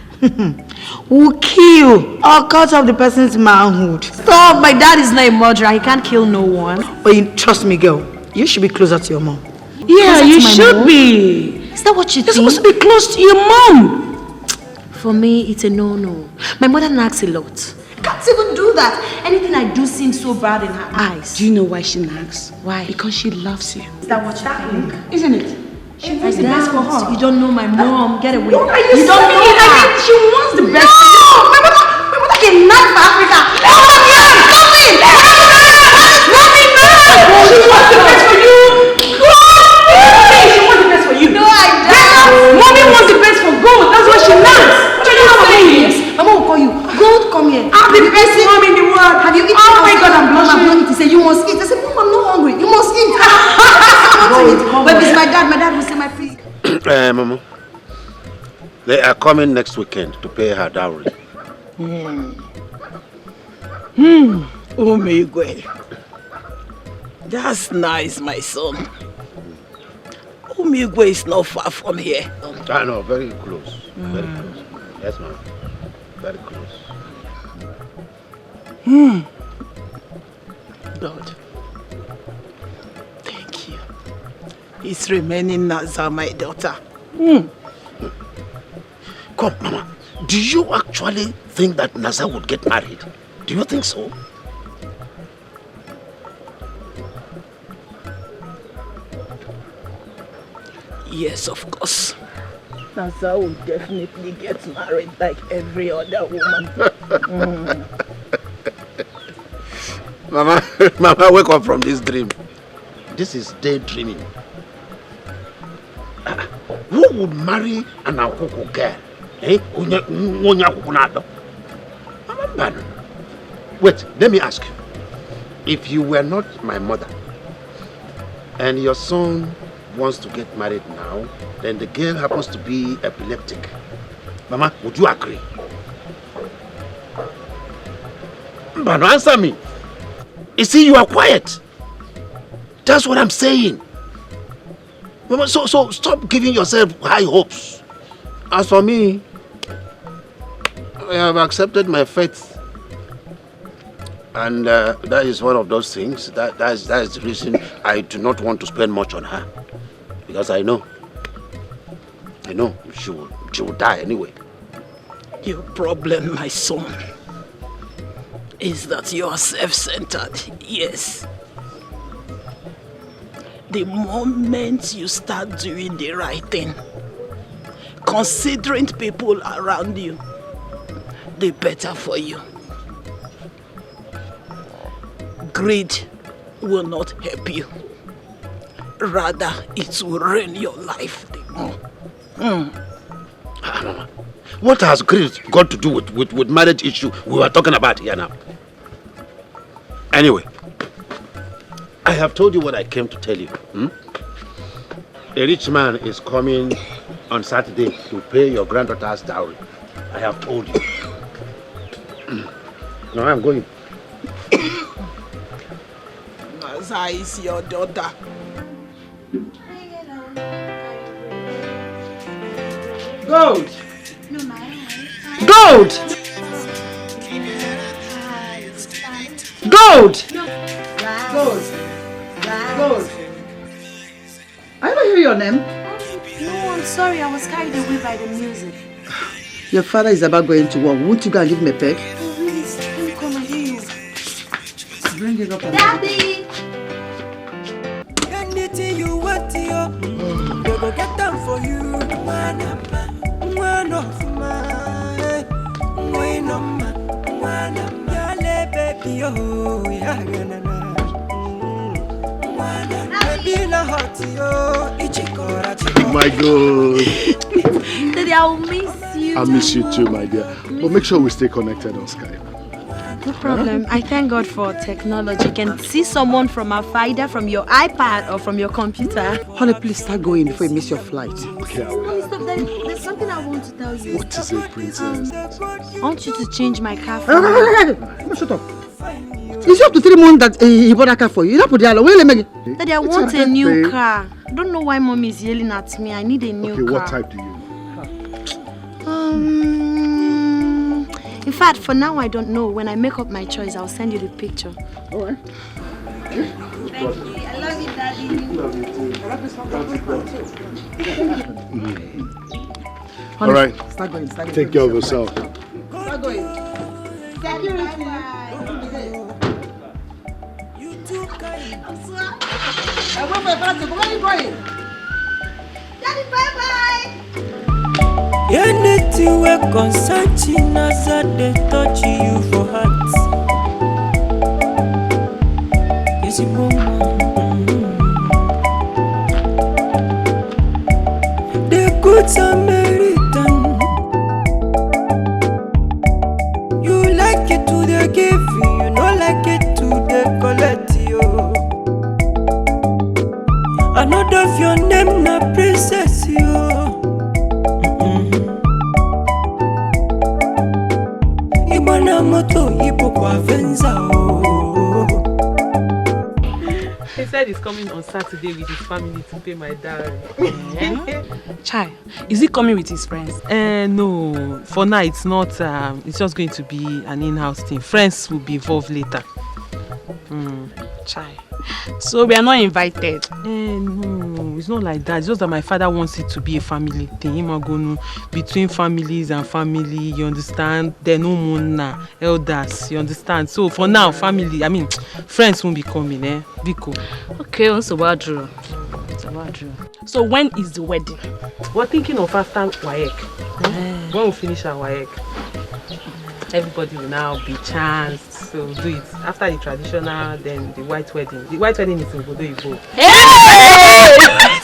will kill or cut off the person's manhood. Stop! My dad is not a murderer. He can't kill no one. But trust me, girl. You should be closer to your mom. Yeah, you should be. Is that what you think? You're supposed to be close to your mom. For me, it's a no-no. My mother nags a lot. I can't even do that. Anything I do seems so bad in her eyes. Do you know why she nags? Why? Because she loves you. Is that what you think? Isn't it? She wants the best for her. You don't know my mom. Get away. What are you don't know saying? her. I mean, she wants the best for you. My mother can knife for Africa. Nothing. She wants the best for you. She wants the best for you. No, I don't. Mommy wants the best for gold. That's what she nags. What are you saying? My mom will call you. Gold, come here. I'm the best mom in the world. Have you eaten? Oh my God, I'm blushing. I'm not eating. Say you must eat. I said, Mom, I'm not hungry. You must eat. But it's my dad will say my please. Mama, they are coming next weekend to pay her dowry. Oh my God. That's nice, my son. Omigo is not far from here. I know, very close. Very close. Yes, ma'am. Very close. God. Thank you. It's remaining Naza, my daughter. Come, Mama. Do you actually think that Naza would get married? Do you think so? Yes, of course. Naza will definitely get married like every other woman. Mama, wake up from this dream. This is daydreaming. Who would marry an Okonkwo girl? Wait, let me ask you. If you were not my mother and your son wants to get married now, then the girl happens to be epileptic. Mama, would you agree? But answer me. You see, you are quiet. That's what I'm saying. Mama, so stop giving yourself high hopes. As for me, I have accepted my fate. And that is one of those things. That is the reason I do not want to spend much on her. Because I know she will die anyway. Your problem, my son, is that you are self-centered. Yes. The moment you start doing the right thing, considering people around you, the better for you. Greed will not help you. Rather, it will ruin your life the more. Mama, what has greed got to do with marriage issue we were talking about here now? Anyway, I have told you what I came to tell you. A rich man is coming on Saturday to pay your granddaughter's dowry. I have told you. No, I'm going. Naza is your daughter. Gold! Gold! Gold! Gold! Gold! I don't hear your name. No, I'm sorry. I was carried away by the music. Your father is about going to work. Won't you go and give him a peck? Oh, really? Come, I hear you. Bring it up. Daddy! Anything you want, they go get them for you. One of my, baby, oh, yeah, My God. Daddy, I will miss you. I miss you too, my dear. But make sure we stay connected on Skype. No problem. I thank God for technology. You can see someone from afar, either from your iPad or from your computer. Honey, please start going before you miss your flight. Okay, I will. Stop. There's something I want to tell you. What is it, princess? I want you to change my car for No, shut up. It's up to 3 months that he bought a car for you. You don't put the other. Wait a minute. Daddy, I want a new car. I don't know why Mom is yelling at me. I need a new car. Okay, what type do you want? In fact, for now, I don't know. When I make up my choice, I'll send you the picture. All right. Thank you. I love you, Daddy. Love you too. All right. Start going. Take care of yourself. Start going. Security. I went for a Where are you going? Daddy, bye-bye. Anything we concern Naza, they touch you for heart. Is it the good Samaritan? You like it to the give, you don't like it to the collect you. Another of your name na princess you. He said he's coming on Saturday with his family to pay my dowry. Chai, is he coming with his friends? No, for now it's not. It's just going to be an in-house thing. Friends will be involved later. Chai, so we are not invited? No, it's not like that. It's just that my father wants it to be a family thing. Between families and family, you understand? They're no more now, elders, you understand? So for now, friends won't be coming, Biko. Okay, so bad. So when is the wedding? We're thinking of after WAEC. When we finish our WAEC, everybody will now be chanced. So do it after the traditional, then the white wedding. The white wedding is in Odonwodo. Hey!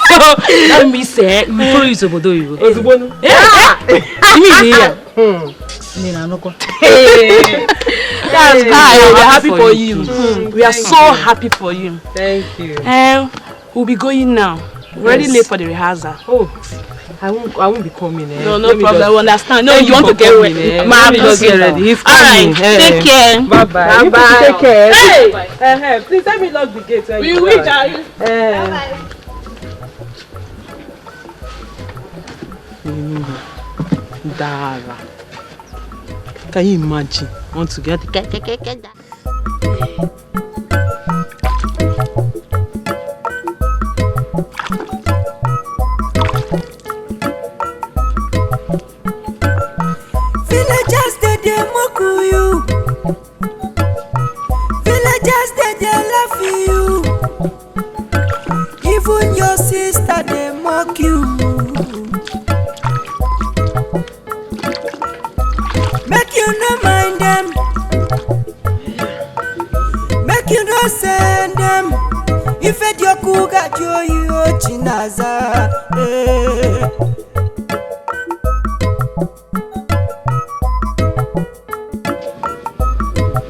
So let me say, we follow you to Odonwodo. Ozubonu. That's good. We're happy for you. We are so happy for you. Thank you. We'll be going now. We're already late for the rehearsal. Oh, I won't be coming. No problem. I understand. No, you want to get ready. Get ready. Alright, take care. Bye. Take care. Hey. Please let me lock the gate. We will, Charlie. Bye-bye. Dara. Can you imagine? Want to get Villagers they mock you. Villagers they laugh you. Even your sister they mock you. Make you no mind them. Make you no send them. If it your kuga joy Naza.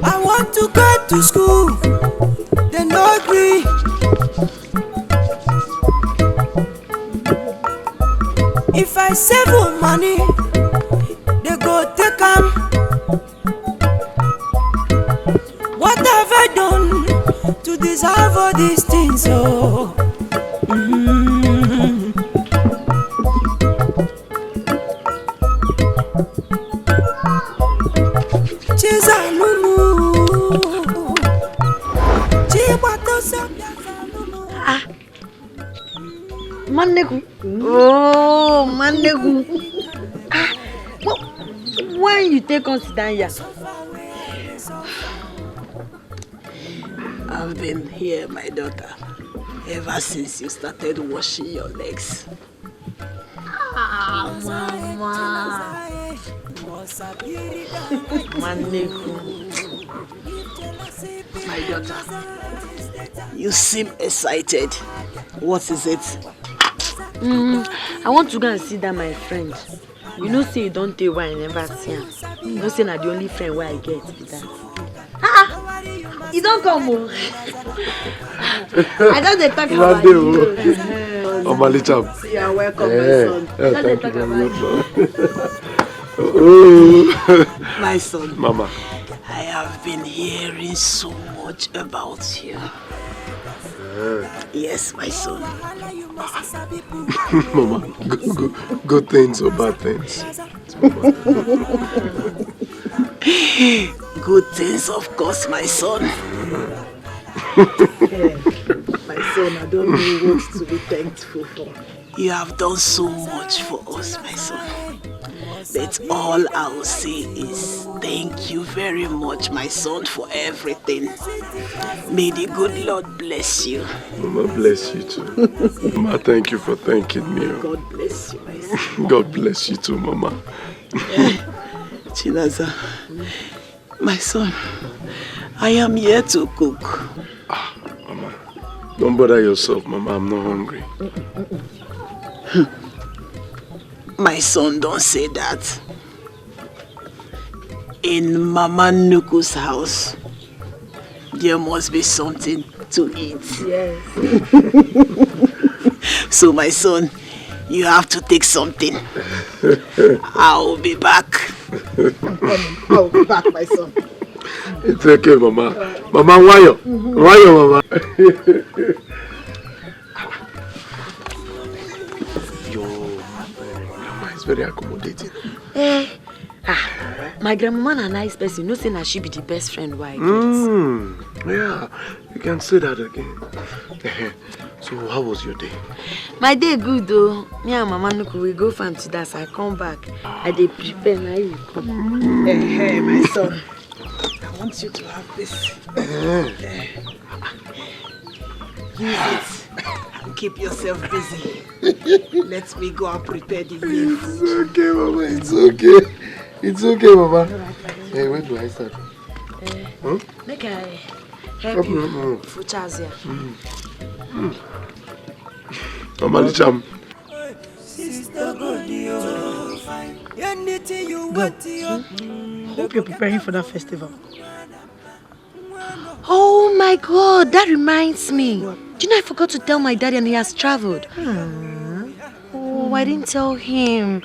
I want to go to school. They no agree. If I save money, they go take 'em. deserve all these things, oh. Manegu. Oh, Manegu. Why you take us down here? I've been here, my daughter, ever since you started washing your legs. Ah, Mama. Manegu. My daughter, you seem excited. What is it? I want to go and see that my friend. You know, say you don't tell why I never see him. You know, say not the only friend where I get with that. You don't come home. I don't talk about you. Oh, my little. You are welcome, my son. Thank you very much. My son. Mama. I have been hearing so much about you. Yes, my son. Mama, good things or bad things? Good things, of course, my son. My son, I don't know what to be thankful for. You have done so much for us, my son. But all I will say is thank you very much, my son, for everything. May the good Lord bless you. Mama, bless you too. Mama, thank you for thanking me. God bless you, my son. God bless you too, Mama. Naza, my son, I am here to cook. Mama, don't bother yourself, Mama. I'm not hungry. My son, don't say that. In Mama Nuku's house, there must be something to eat. Yes. So, my son, you have to take something. I'll be back. I'm coming. I'll be back, my son. It's okay, Mama. Mama, why you? Why you, Mama? It's very accommodating. My grandmama a nice person. No say that she be the best friend why I get. Yeah, you can say that again. So how was your day? My day good though. Me and Mama Nuku we go farm today as I come back. I dey prepare now you come. Hey, my son. I want you to have this. Use it and keep yourself busy. Let me go and prepare the meal. It's okay, Mama. It's okay. It's okay, Mama. Hey, when do I start? Make I help you. Fuchas here. Mama Licham. Good. Hope you're preparing for that festival. Oh my God, that reminds me. Do you know I forgot to tell my daddy and he has traveled? Oh, I didn't tell him.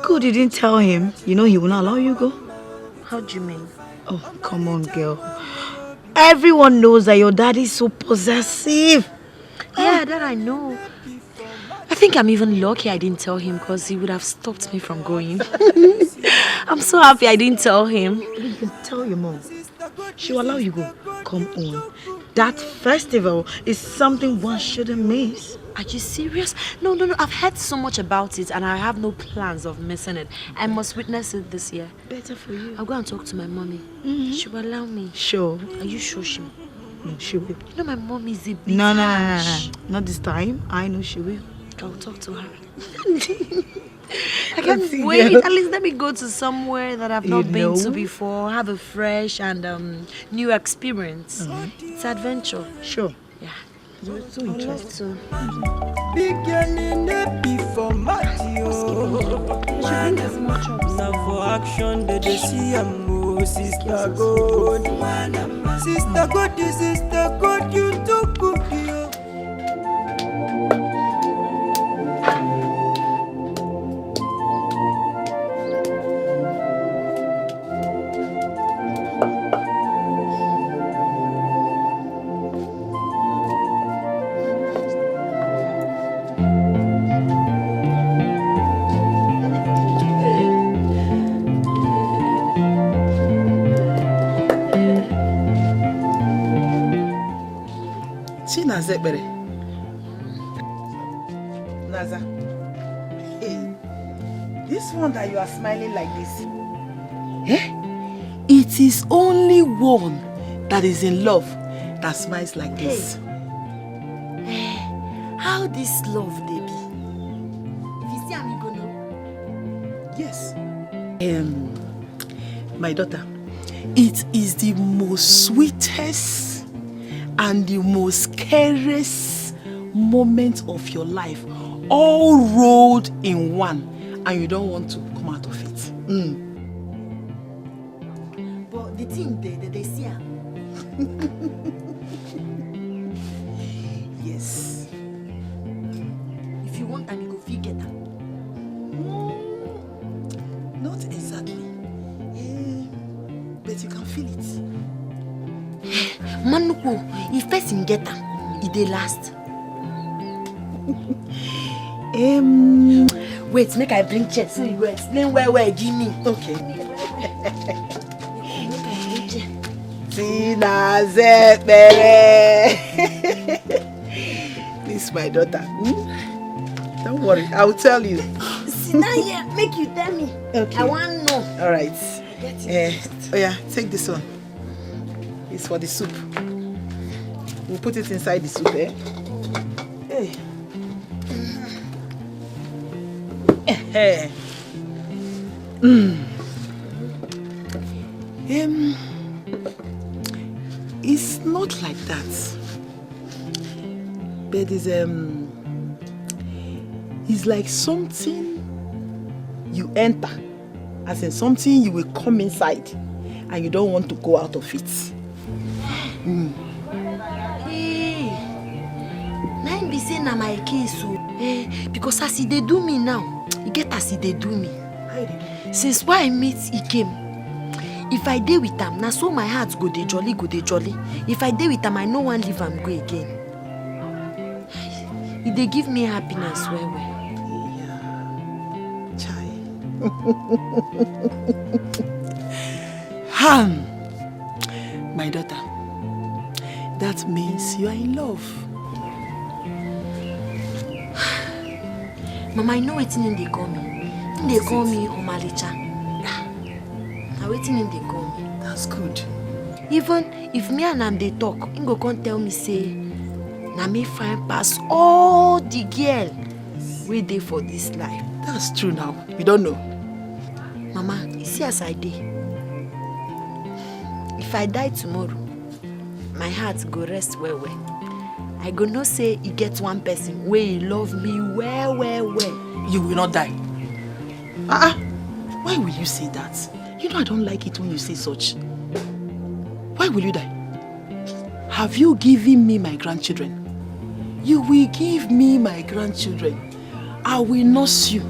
Good, you didn't tell him. You know he will not allow you go. How do you mean? Oh, come on, girl. Everyone knows that your dad is so possessive. Yeah, that I know. I think I'm even lucky I didn't tell him because he would have stopped me from going. I'm so happy I didn't tell him. You can tell your mom. She'll allow you go. Come on. That festival is something one shouldn't miss. Are you serious? No. I've heard so much about it and I have no plans of missing it. I must witness it this year. Better for you. I'll go and talk to my mommy. She will allow me. Sure. Are you sure she will? No, she will. You know my mom is a bit No. Not this time. I know she will. I'll talk to her. I can't wait. At least let me go to somewhere that I've not been to before. Have a fresh and new experience. It's adventure. Sure. Yeah. It's so interesting. Big girl in the before Matthew. Now for action, they see a move. Sister God, sister God, you too good. Seperated. Naza. Hey, this one that you are smiling like this. Eh? It is only one that is in love that smiles like this. Hey. How this love they be? If you see I'm gonna. Yes. My daughter, it is the most sweetest and the most careless moment of your life, all rolled in one, and you don't want to come out of it. But the thing they see her. Yes. If you want them, you go figure that. Not exactly. But you can feel it. Manuko, if person get them, it they last. Wait, make I bring chair so you go explain where give me. Okay. Seperated. This is my daughter. Don't worry, I will tell you. See now here, make you tell me. Okay. I want to know. All right. Oh yeah, take this one. It's for the soup. We'll put it inside the soup, eh? Hey. It's not like that. But it's like something you enter, as in something you will come inside and you don't want to go out of it. Hey, now be saying na my case, so because as they do me now, you get as they do me. Since why I meet he came. If I dey with him, now so my heart go dey jolly, go dey jolly. If I dey with him, I no one leave him go again. They give me happiness, well. My daughter, that means you are in love. Mama, I know waiting they call me. They call me Omalicha. Now waiting they call me. That's good. Even if me and them they talk, Ingo can't tell me say, na me find pass all the girl we dey for this life. That's true now. We don't know. Mama, you see as I dey. If I die tomorrow, my heart go rest well. I go know say he get one person where he love me well. You will not die. Why will you say that? You know I don't like it when you say such. Why will you die? Have you given me my grandchildren? You will give me my grandchildren. I will nurse you.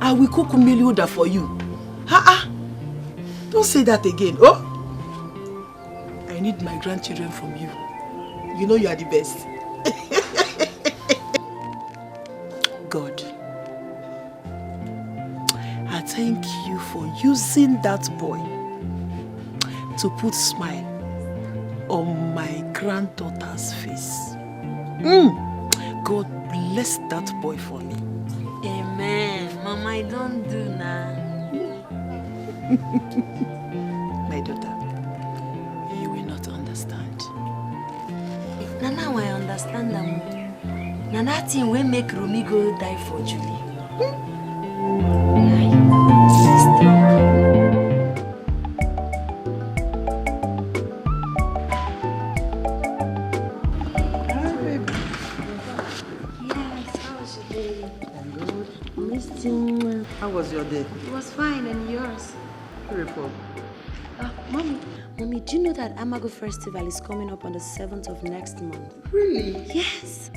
I will cook milioda for you. Don't say that again. Oh, I need my grandchildren from you. You know you are the best. God, I thank you for using that boy to put smile on my granddaughter's face. God bless that boy for me. Amen. Mama, I don't do now. My daughter, you will not understand. Now I understand them. Now that thing will make Romy go die for Julie. How was your day? It was fine, and yours? Beautiful. Mommy, do you know that Amago Festival is coming up on the 7th of next month? Really? Yes.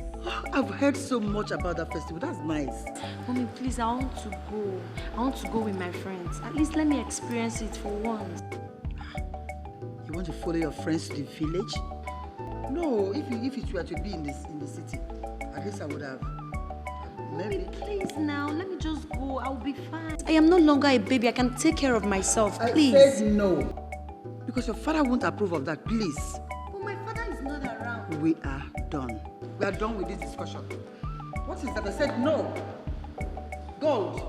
I've heard so much about that festival. That's nice. Mommy, please, I want to go. I want to go with my friends. At least let me experience it for once. You want to follow your friends to the village? No, if it were to be in the city, at least I would have. Maybe. Please now, let me just go. I'll be fine. I am no longer a baby. I can take care of myself. Please. I said no. Because your father won't approve of that, please. But my father is not around. We are done. We are done with this discussion. What is that? I said no. Gold.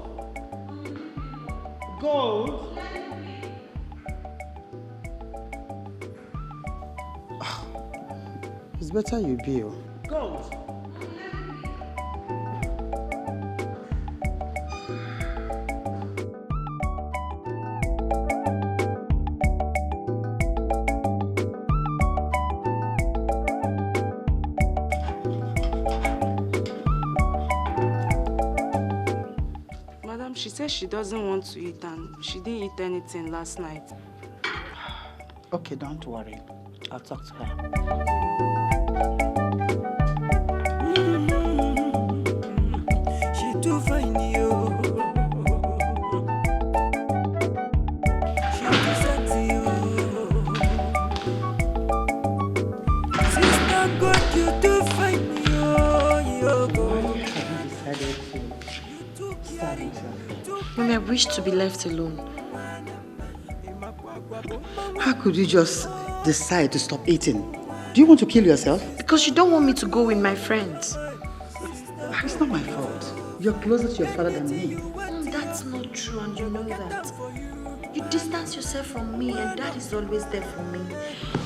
Gold. It's better you be. Gold. She says she doesn't want to eat and she didn't eat anything last night. Okay, don't worry. I'll talk to her. She too fine, yo. She too sexy, yo. Sister God, you too fine, yo. Mommy, I wish to be left alone. How could you just decide to stop eating? Do you want to kill yourself? Because you don't want me to go with my friends. It's not my fault. You're closer to your father than me. That's not true and you know that. You distance yourself from me and Dad is always there for me.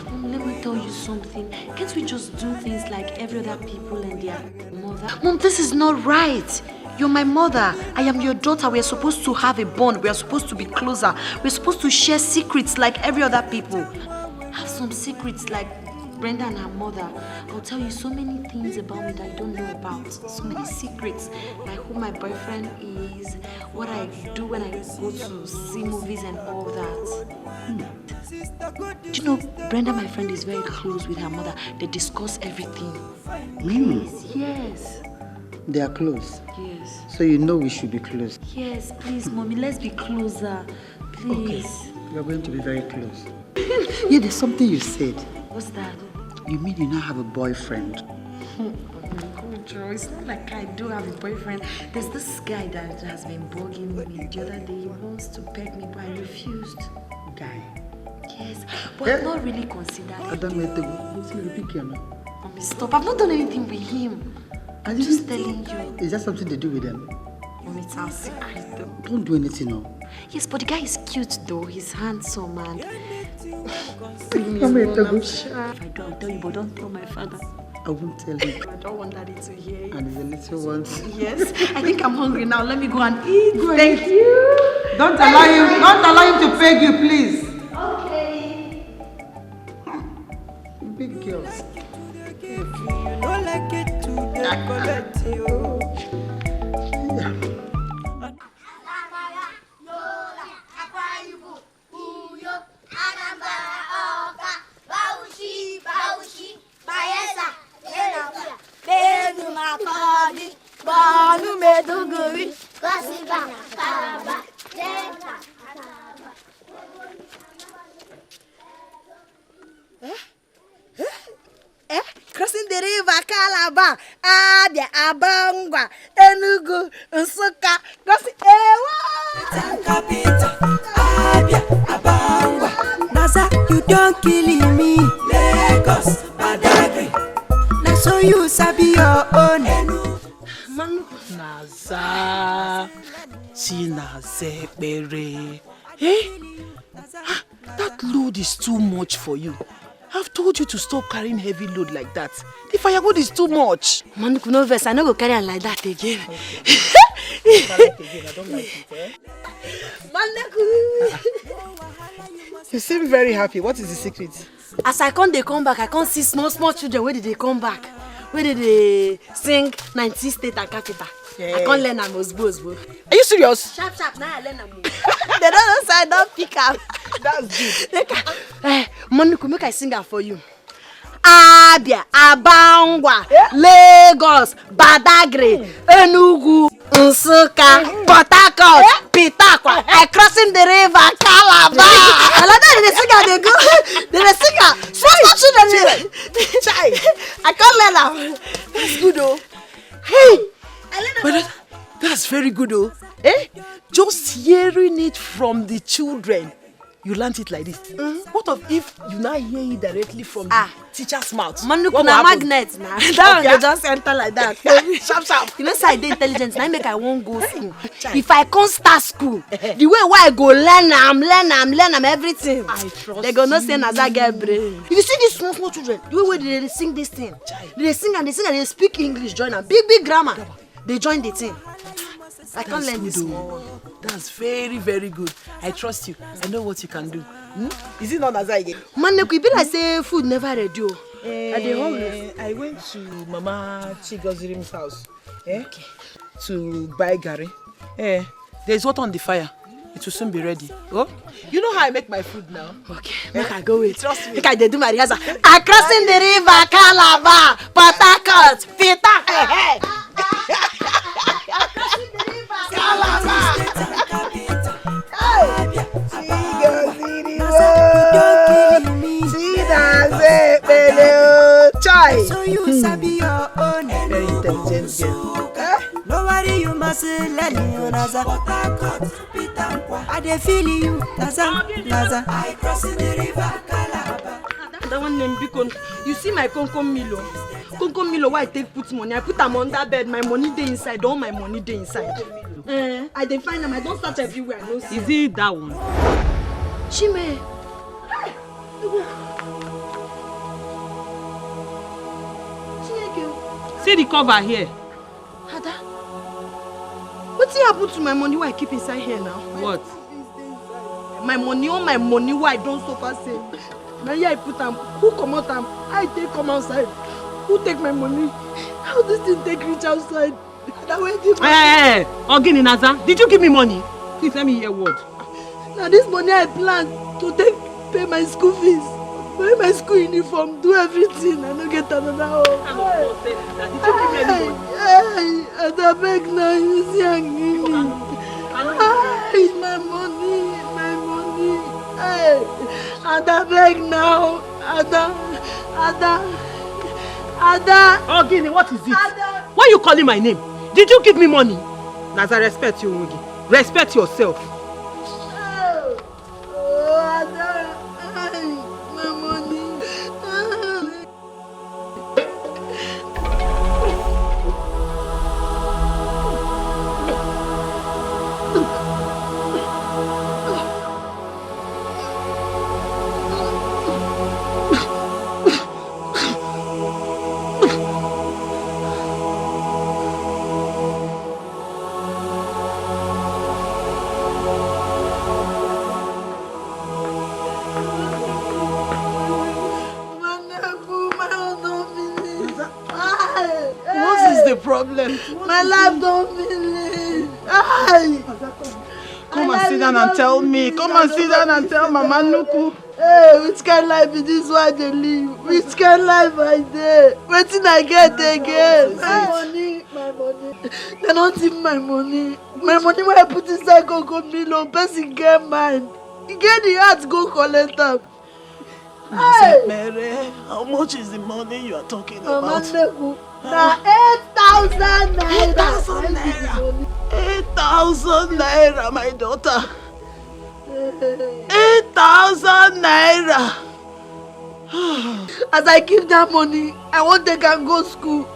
Mom, let me tell you something. Can't we just do things like every other people and their mother? Mom, this is not right. You're my mother. I am your daughter. We are supposed to have a bond. We are supposed to be closer. We're supposed to share secrets like every other people. Have some secrets like Brenda and her mother. I'll tell you so many things about me that you don't know about. So many secrets. Like who my boyfriend is, what I do when I go to see movies and all that. Do you know, Brenda, my friend, is very close with her mother. They discuss everything. Please, yes. They are close? Yes. So you know we should be close? Yes, please, Mommy, let's be closer. Please. Okay, we are going to be very close. Yeah, there's something you said. What's that? You mean you now have a boyfriend? Joyce, it's not like I do have a boyfriend. There's this guy that has been bugging me the other day. He wants to peg me, but I refused. Guy? Yes, but I've not really considered it. Mommy, stop. I've not done anything with him. I'm just telling you. Is that something to do with them? Mommy, it's our secret though. Don't do anything, no. Yes, but the guy is cute though. He's handsome and... If I do, I'll tell you, but don't tell my father. I won't tell him. I don't want Daddy to hear you. And the little ones. Yes, I think I'm hungry now. Let me go and eat. Thank you. Don't allow him to peg you, please. Okay. Big girls. You don't like it to decorate you. Crossing the river, Calabar, Abia, Abangwa, Enugu, Nsuka, crossing Abia, Abangwa, Naza, you don't kill me. Lagos, Badagry, Nazo, you sabi your own. Naza, seperated. Hey, that load is too much for you. I've told you to stop carrying heavy load like that. The firewood is too much. Manuku, no verse. I no go carry on like that again. I don't like it, You seem very happy. What is the secret? As I come back, I can't see small children. Where did they come back? Where did they sing 19 state and capital? Yeah. I can't learn them Osbo. Are you serious? Sharp, now I learn them. They don't know, so I don't pick up. That's good. Manuku, make I sing that for you. Abia, Abangwa, Lagos, Badagry, Enugu, Nsuka, Port Harcourt, Pitakwa, I crossing the river, Calabar. I like that they sing they go. They sing small children. I can't learn them. That's good though. Hey, but that's very good though. Just hearing it from the children. you learnt it like this. What of if you now hear it directly from the teacher's mouth? Manuku What will na happen? magnet na. That one go just enter like that. Sharp. You know say I dey intelligent, na make I wan go school. If I come start school, the way I go learn am everything. I trust they go know say Naza get brain. If you see these small children, the way they sing this thing, they sing and they speak English, join am. Big grammar. They join the thing. I can't learn this small one. That's very, very good. I trust you. I know what you can do. Is it not Naza again? Man, it be like say food never ready. I dey hungry. I went to Mama Chigozirim's house to buy gari. There's water on the fire. It will soon be ready. Oh, you know how I make my food now? Okay, make I go wait. Trust me. Make I dey do my rehearsal. I crossing the river Calabar, Port Harcourt, Peter. Crossing the river Calabar. So you sabi your own. Very intelligent girl. No worry, you must let me Naza. I dey feel you, Naza. I crossing the river Calabar. That one name Bikon. You see my Konkom Milo. Konkom Milo, why I take put money? I put them under bed. My money dey inside. All my money dey inside. I dey find them. I don't search everywhere. No see. Is it that one? Chime. See the cover here. Ada, what's happened to my money why I keep inside here now? What? My money, all my money why I don't suffer save. Now here I put them. Who come out them? I take come outside. Who take my money? How does this thing take reach outside? That way give Hey, Ogini Naza, did you give me money? Please let me hear word. Now this money I plan to take pay my school fees. Buy my school uniform, do everything. I don't get another home. Did you give me any money? I beg now, you see and give me. My money. Hey, Ada beg now. Ada. Ogini, what is it? Why are you calling my name? Did you give me money? Naza, respect you, Ogi. Respect yourself. Ada. My money. Problem. My life don't finish. Come and sit down and tell me. Come and sit down and tell Mama Nuku. Hey, which kind of life is this why they live? Which kind of life I dey? Wetin I get again? My money. They don't even my money. My money when I put inside Coco Milo, person get mine. He get the heart go collect them. Hey! Mary, how much is the money you are talking about? Na 8,000 naira. 8,000 naira. 8,000 naira, my daughter. 8,000 naira. As I give that money, I want they can go school.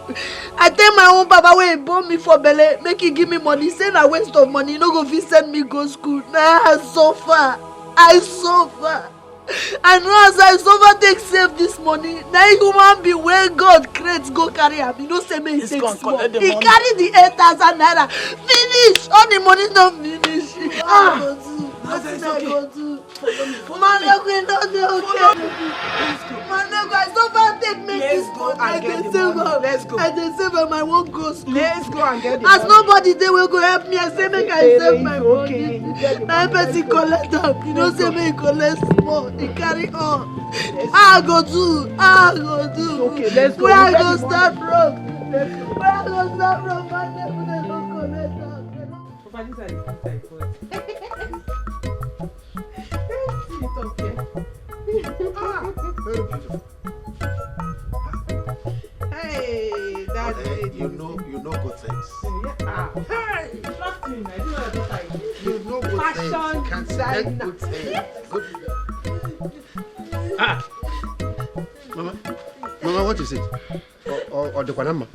I tell my own papa wey born me for belle, make he give me money. Say na waste of money, no go fit send me go school. Nah, I suffer. I know as I suffer take save this money. Now human be where God creates go carry am. You know say me he take small. He carry the 8,000 naira. Finish. All the money don't finish. What did I go do? Manuku is not okay. Manuku, I suffer take make this money. I dey save am. Let's go. I dey save am. I won't go school. Let's go and get the As money. nobody there will go help me. I say make I save my money. Now person collect am. You know say me collect small. He carry on. I go do. Okay, let's go. Where I go start from? Where I go start from? My neighbor they don't collect am. Papa, this is like what? Very beautiful. Hey, Daddy. You know good things. Hey, trust me, I do know your daughter. You know good things. You can say good things. Good. Mama, what is it? Or the Panama?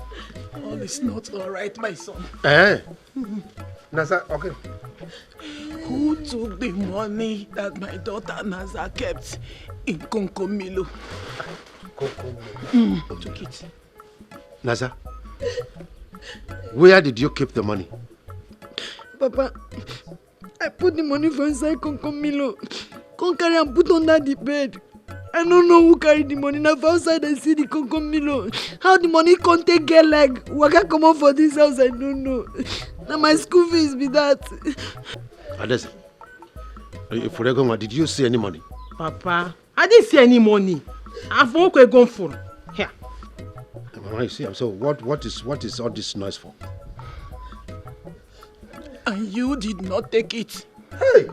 All is not all right, my son. Naza, okay. Who took the money that my daughter Naza kept in Konkomilo? Who took it? Naza, where did you keep the money? Papa, I put the money for inside Konkomilo. Come carry and put under the bed. I don't know who carried the money. Now outside I see the Konkomilo. How the money can't take get like waka come out for this house, I don't know. Now my school fees be that. Adese, did you see any money? Papa, I didn't see any money. I've walked gone for. Here. Mama, you see, so what is all this noise for? And you did not take it. Hey!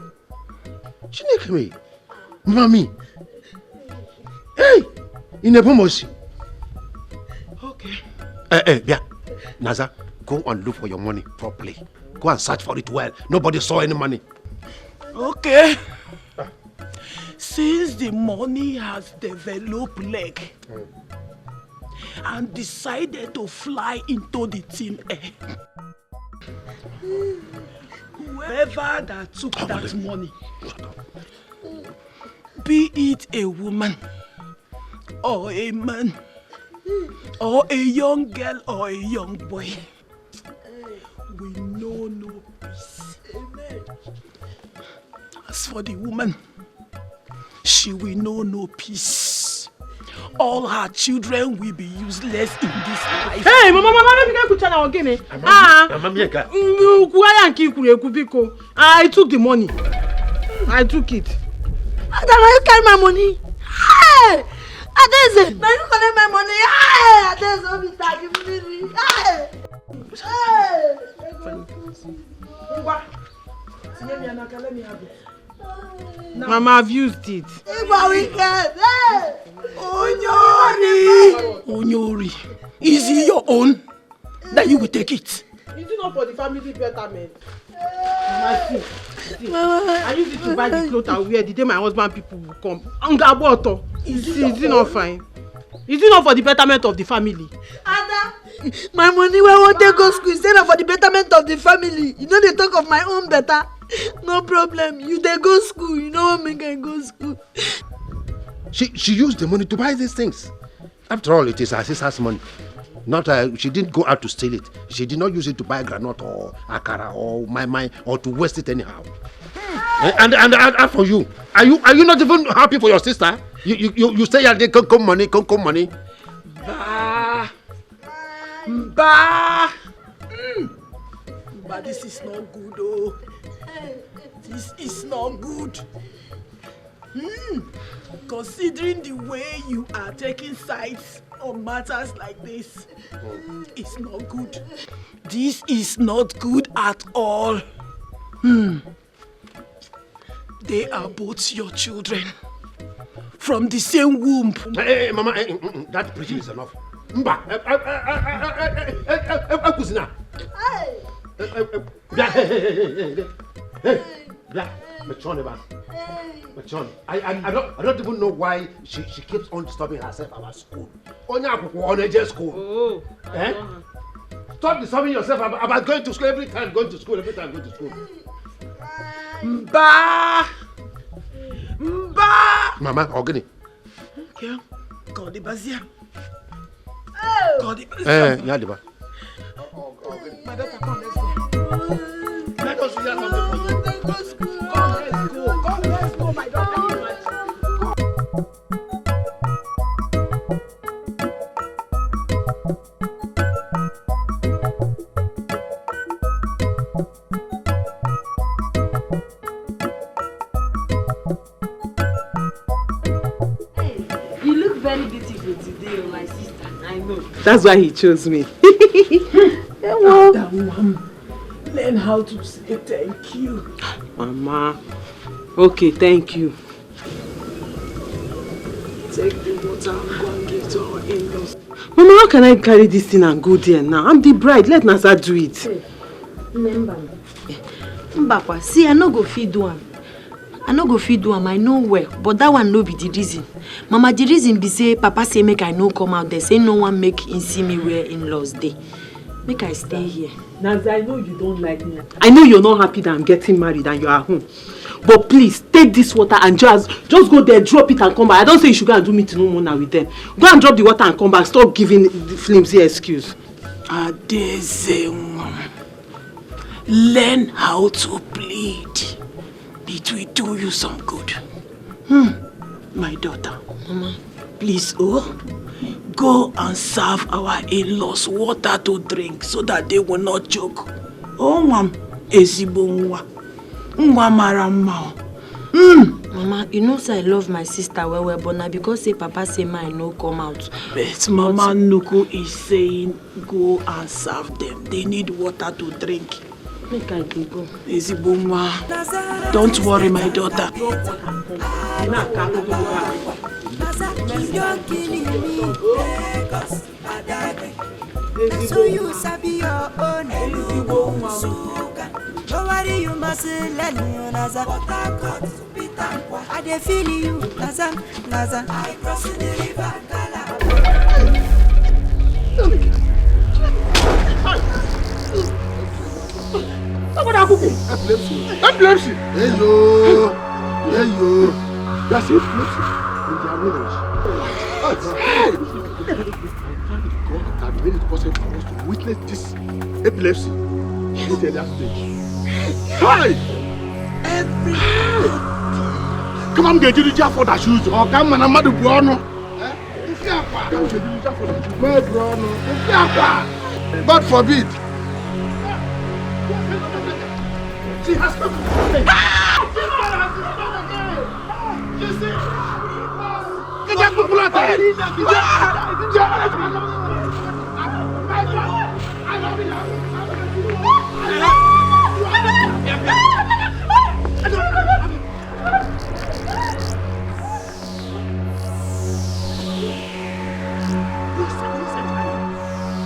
Chineke, Mami. Hey! In a promotion. Okay. Yeah. Naza, go and look for your money properly. Go and search for it well. Nobody saw any money. Okay. Since the money has developed leg and decided to fly into the thin air, whoever that took that money, be it a woman or a man or a young girl or a young boy, we know no peace. Amen. As for the woman, she will know no peace. All her children will be useless in this life. Hey, mama, I took the money. I took it. Adama, you carry my money. Hey! Adeze, now you collect my money. Hey! Adeze, give me. Hey! Mama, I've used it. Onyori. Is it your own? That you will take it. Is it not for the family betterment? Mama, see. I use it to buy the clothes I wear the day my husband people will come. Is it not fine? Is it not for the betterment of the family? Ada, my money where won't they go school? Instead of for the betterment of the family. You know they talk of my own better. No problem. You they go school. You know what make I go school. She used the money to buy these things. After all, it is her sister's money. Not she didn't go out to steal it. She did not use it to buy granite or akara or my or to waste it anyhow. And for you, are you not even happy for your sister? You say they come money. Bah. But this is not good, oh. This is not good. Considering the way you are taking sides on matters like this, it's not good. This is not good at all. They are both your children. From the same womb. Hey, Mama, that preaching is enough. Mba, I don't even know why she keeps on disturbing herself about school. Onyia school. Oh. Stop disturbing yourself about going to school every time. Mba. Mama, Ogini. Okay. Call the Bazia. Yadiba. My daughter, come, let's go. Let us hear something from you. Come, let's go, my daughter. You look very beautiful today, my sister. I know. That's why he chose me. That one. Learn how to say thank you. Mama. Okay, thank you. Take the water and go and get to our in-laws. Mama, how can I carry this thing and go there now? I'm the bride. Let Naza do it. Mbakwa, see, I no go feed do am. I know well, but that one no be the reason. Mama, the reason be say Papa say make I no come out there. Say no one make him see me where in-laws day. Make I stay here. Naza, I know you don't like me. I know you're not happy that I'm getting married and you're at home. But please, take this water and just go there, drop it and come back. I don't say you should go and do meeting no more now with them. Go and drop the water and come back. Stop giving the flimsy excuse. Learn how to plead. It will do you some good. My daughter. Mama. Please, go and serve our in-laws water to drink so that they will not choke. Mama, you know say I love my sister well, but now because say Papa say mine no come out. But Mama Nuku is saying go and serve them. They need water to drink. Make I go. Don't worry, my daughter. So you sabi your own don't worry, you must let me Naza. I dey feel you, Naza. I cross the river Epilepsy. Hey yo. That's epilepsy. In their village. I'm trying to God that made it possible for us to witness this epilepsy in this earlier stage. Hi! Come on, get you the job for the shoes. Or come on, I'm not the buono. God forbid. She has come.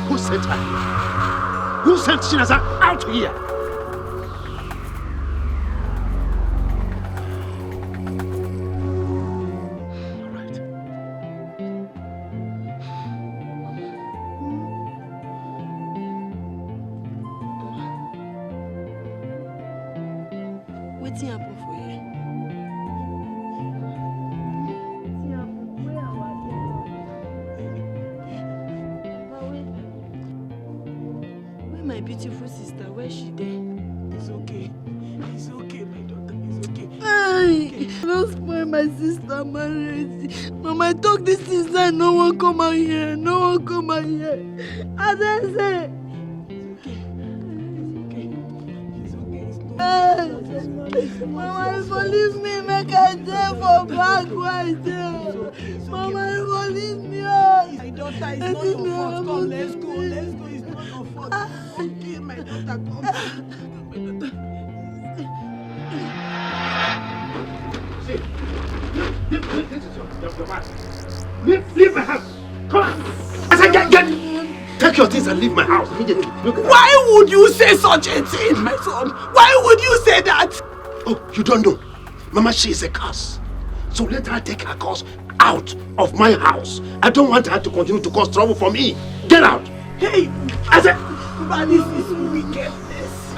Who sent her? Who sent Naza out here? Beautiful sister, where's she there? It's okay, my daughter, it's okay. Don't spoil my sister marriage. Mama, I talk this inside, no one come out here. As I say. Mama, if you leave me, make I stay for back right there. Mama, if you leave me, my daughter, it's not your fault. Come, let's go. It's not your fault. Okay, my daughter, come. See, this is your man. Leave my house. Come on. I said, get. Take your things and leave my house immediately. Why would you say such a thing, my son? Why would you say that? Oh, you don't know. Mama, she is a curse. So let her take her curse out of my house. I don't want her to continue to cause trouble for me. Get out. Hey, I said, but this is wickedness.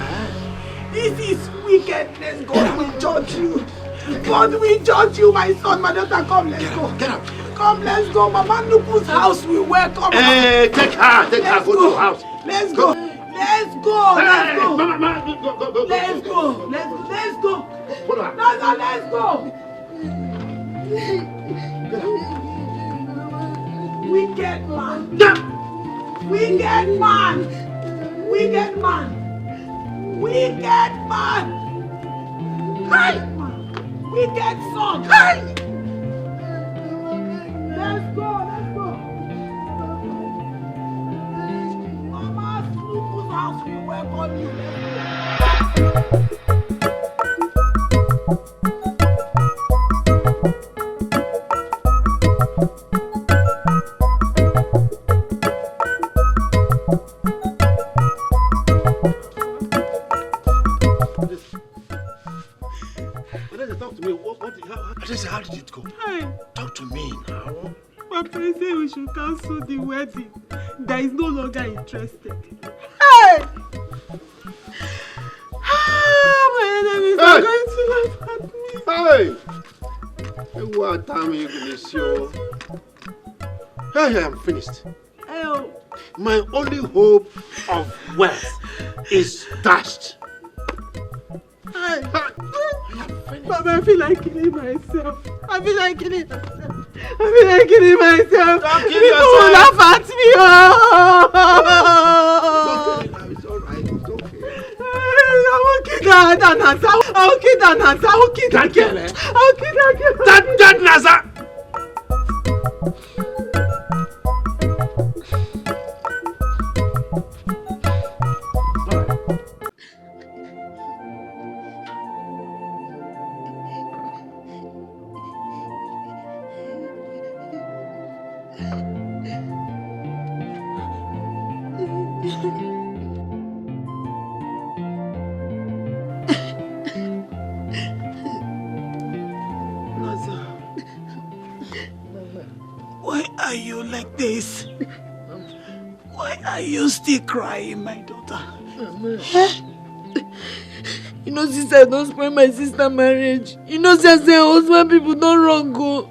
This is wickedness. God will judge you. God will judge you, my son. My daughter, come, let's go. Get out. Come, let's go. Mama Nuku's house will welcome her. Hey, take her. Go to her house. Let's go. Let's go. Hey, go. Mama, go. Let's go. Let's go. Follow her. Naza, let's go. Wicked man. Wicked man. Wicked man. Wicked man. Hey! Wicked son. Hey! Let's go. Mama's Nuku's house will welcome you. Let's go. cancel the wedding. That is no longer interested. Hey! My enemies are going to laugh at me. Hey! What time you gonna show? Hey, I am finished. Oh. My only hope of wealth is dashed. Mama, I feel like killing myself. Don't kill yourself. People will laugh at me. It's alright. It's okay. I will kill that Naza. I will kill that Naza. I will kill that girl. I will kill that girl. That Naza! Why are you like this? Why are you still crying, my daughter? You know, since I don't spoil my sister marriage. You know, since her husband people don't wrong go.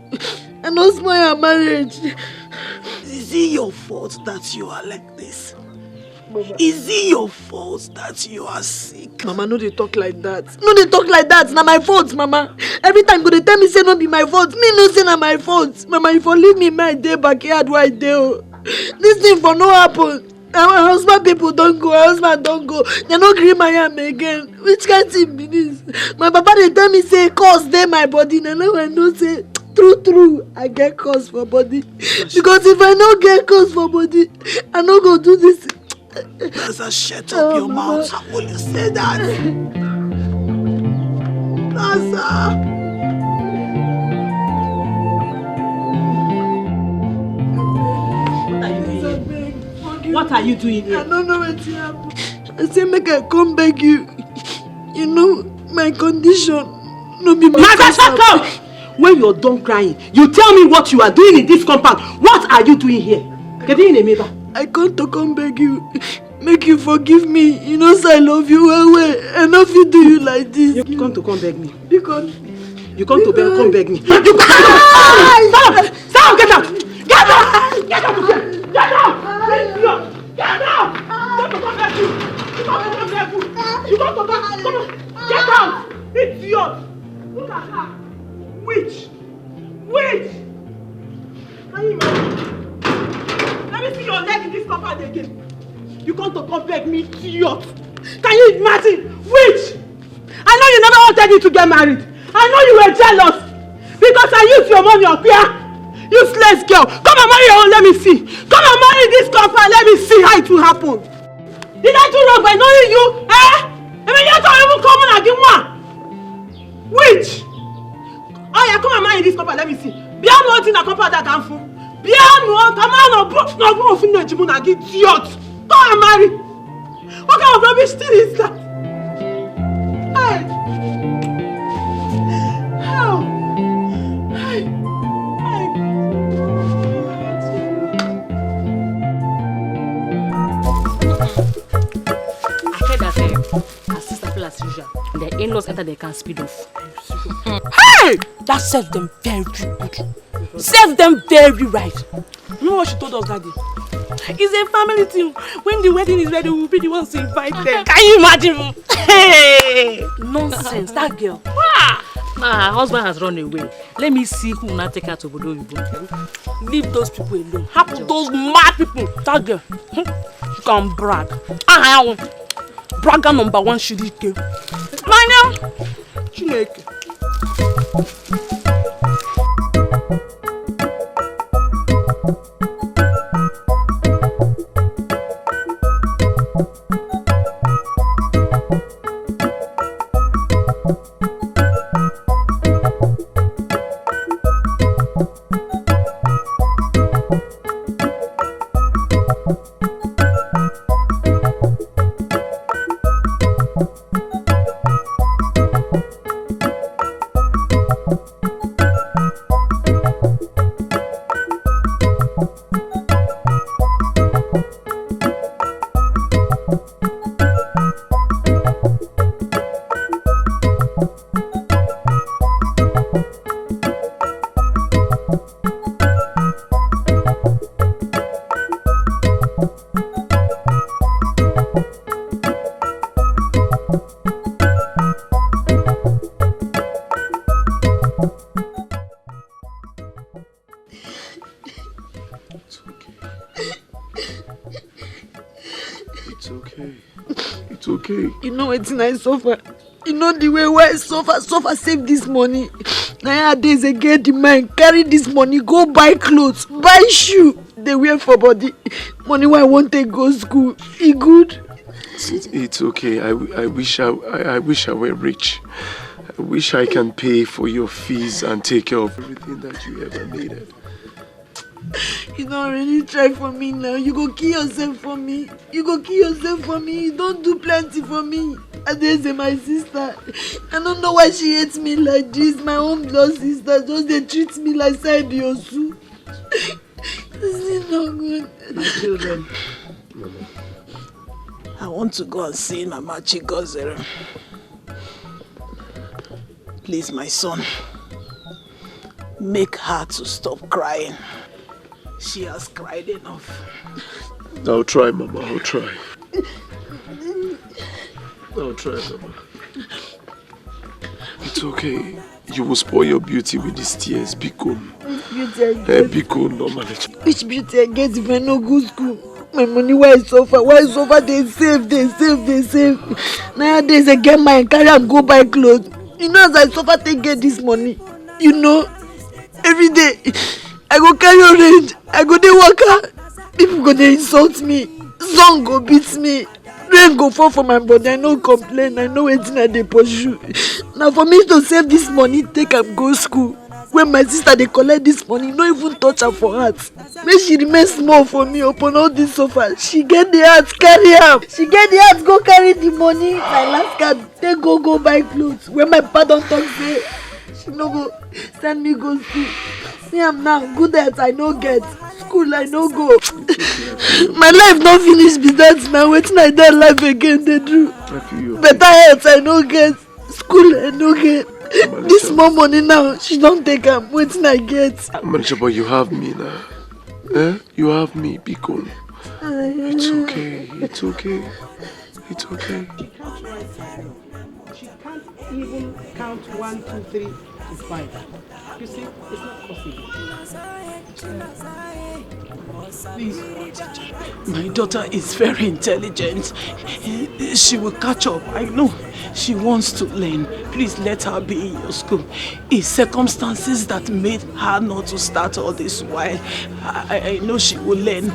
I don't spoil her marriage. Is it your fault that you are like this? Mama. Is it your fault that you are sick? Mama, no they talk like that. No they talk like that. It's not my fault, Mama. Every time go they tell me say no be my fault. Me no say not my fault. Mama, if you leave me my day backyard why dey. This thing for no happen. My husband people don't go. My husband don't go. They no gree my arm again. Which kind thing be this? My papa they tell me say cause dey my body. Now I know say true. I get cause for body. Because if I no get cause for body, I no go do this. Naza, shut up your mouth. How will you say that? Naza! What are you doing here? I don't know what to happen. I say make I come beg you. You know, my condition. No be my Naza, shut up! When you're done crying, you tell me what you are doing in this compound. What are you doing here? Get in, Emeba. I come to come beg you. Make you forgive me. You know, so I love you well. I know if you do you like this. You come to come beg me. Because you come to come beg me. You Stop! Get out! Get out! Get out! Get out! Get out! Come to come beg you. You come to come beg you. You come to come. Get out! Idiot! Look at her. Witch! Can you imagine? Let me see your leg in this compound again. You come to come beg me, idiot. Can you imagine? Witch! I know you never wanted you to get married. I know you were jealous. Because I used your money on Pia. Useless girl. Come and marry your own, let me see. Come and marry this compound, let me see how it will happen. Did I do wrong by knowing you? I mean, you don't even come and give one. Witch! Oh yeah, come and marry this compound, let me see. Beyond one thing that compound that can fool. Beyond one, come on, no, idiot. Come and marry. What kind of rubbish thing is that? Hey! How? Hey! I heard that her sister fell as usual. The in-laws enter the can speed off. Hey! That serves them very good. Serves them very right. You know what she told us that day? It's a family thing. When the wedding is ready, we'll be the ones to invite them. Can you imagine? Hey! Nonsense, that girl. Her husband has run away. Let me see who will not take her to Odonwodo. Leave those people alone. Happen those mad people. That girl. You can brag. Bragger number one, Chidebe. My name? Chineke. You know wetin I suffer. You know the way where I suffer save this money. Nowadays I get the mind, carry this money, go buy clothes, buy shoe, they wear for body. Money where I want to go school. E good? It's okay. I wish I were rich. I wish I can pay for your fees and take care of everything that you ever needed. You don't really try for me now. You go kill yourself for me. You don't do plenty for me. And there's my sister. I don't know why she hates me like this. My own blood sister. Just they treat me like side Yosu. This is not good. My children, I want to go and see Mama Chigozere. Please, my son, make her to stop crying. She has cried enough. I'll try, Mama. I'll try. Mama. It's okay. You will spoil your beauty with these tears, Biko. Biko, no manage. Which beauty I get if I no go school? My money, why suffer? They save. Nowadays I get my carry and go buy clothes. You know as I suffer to get this money. You know, every day I go carry orange, I go dey waka. People go dey insult me, sun go beat me, rain go fall for my body. I no complain, I know wetin I dey pursue. Now for me to save this money, take am go school. When my sister dey collect this money, no even touch her for heart. Make she remain small for me upon all this suffer. She get the heart, carry am. She get the heart, go carry the money. My last card, take go buy clothes. When my papa don talk say she no go send me go school. See am now, good health I no get, school I no go. My life no finish be that now. Wetin I dey life again dey do. Better health I no get, school I no get. This small money now, she don't take am. Wetin I get. Manisha, but you have me now. You have me, Biko. It's okay. She can't even count 1, 2, 3 to 5. You see, it's not possible. Please, my daughter is very intelligent. She will catch up. I know she wants to learn. Please let her be in your school. It's circumstances that made her not to start all this while. I know she will learn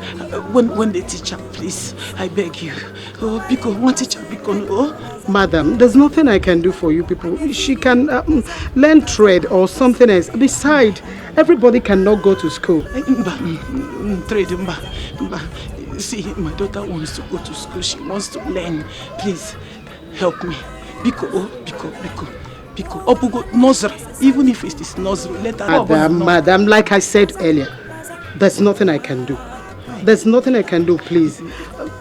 when they teach her. Please, I beg you. Oh, Biko, one teacher, Biko. Oh. Madam, there's nothing I can do for you people. She can learn trade or something else. Besides, everybody cannot go to school. Trade, see, my daughter wants to go to school. She wants to learn. Please, help me. Biko, Opugo, nursery. Even if it is nursery, let her Madam, like I said earlier, there's nothing I can do. Please.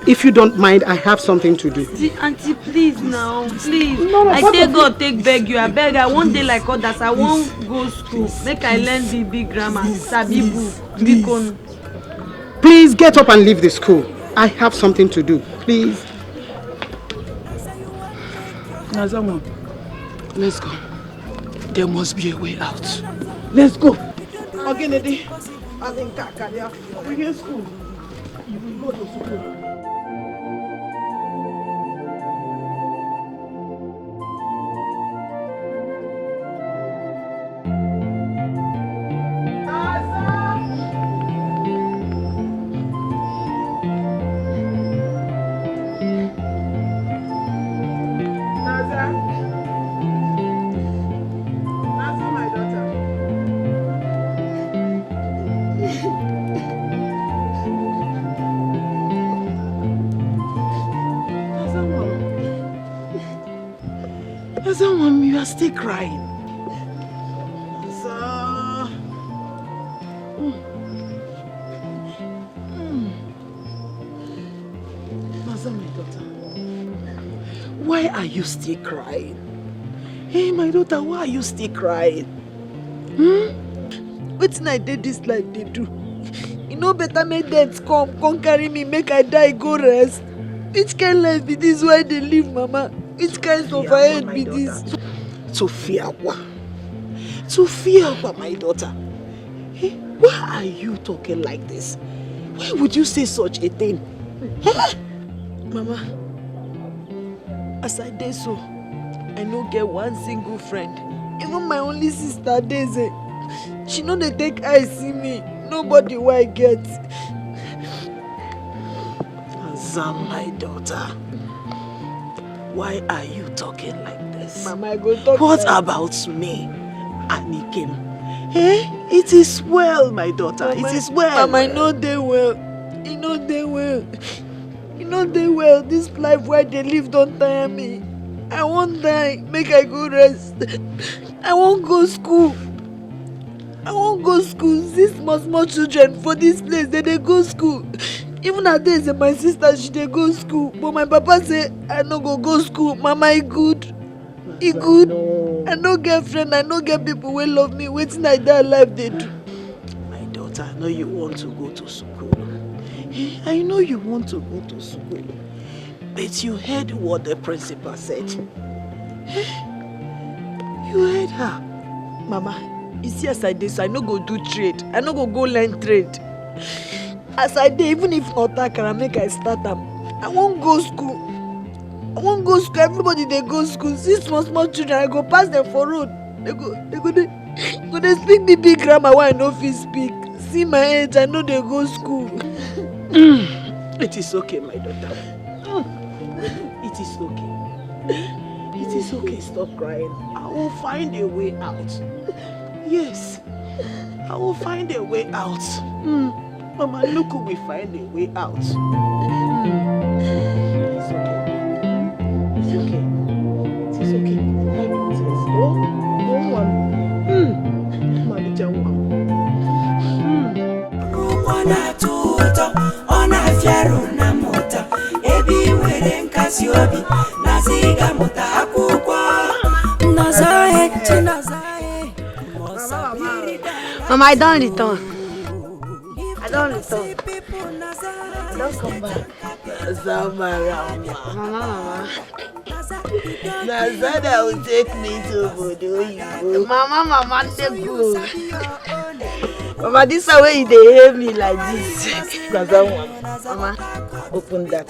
If you don't mind, I have something to do. Auntie, please now, please. No, I take God, take beg you. I beg. I won't day like others. I won't go school. Make I learn the big grammar, Sabibu, Bikon. Please get up and leave the school. I have something to do. Please. Naza, let's go. There must be a way out. Let's go. Ogenede, I think we're in school. You will go to school. You are still crying. Naza. Naza, my daughter. Why are you still crying? Hey, my daughter, why are you still crying? Wetin I did this life they do? You know better make death come carry me, make I die, go rest. Which kind life be this why they live, Mama? Which kind of head be this? Sofiawa, my daughter. Hey, why are you talking like this? Why would you say such a thing? Mama, as I did so, I no get one single friend. Even my only sister Daisy, she know they take eyes see me. Nobody why I get. Naza, my daughter. Why are you talking like this? Mama, I go talk. What about me, Anikim? Eh? It is well, my daughter. Mama, it is well. Mama, I know they well. You know they well. You know they well. This life where they live don't tire me. I won't die. Make I go rest. I won't go school. I won't go school. See small children for this place. They go school. Even at days my sister she they go school. But my papa say I no go school. Mama, he good. He good. No. I no get friend. I no get people who love me. Waiting I die life they do. My daughter, I know you want to go to school. I know you want to go to school. But you heard what the principal said. You heard her. Mama, you see as I did, so I no go do trade. I no go learn trade. As I did, even if not that can I make I start them. I won't go school. I won't go school. Everybody they go school. See small children, I go pass them for road. They go they speak big grammar why I no fit speak. See my age, I know they go school. It is okay, my daughter. It is okay. It is okay, stop crying. I will find a way out. Yes, I will find a way out. Mama, look who we find a way out. It's okay. It's okay. It's okay. Oh, one. Ona tuto, ona fiaru na mota. Ebi were nkasi obi, naziga mota akukwa. Nazae, chinazae. Mama, I don't return. I don't return. I don't come back. Mama. Naza will take me to Odonwodo. Mama, take good. Mama, this is the way they hear me like this. Mama, open that.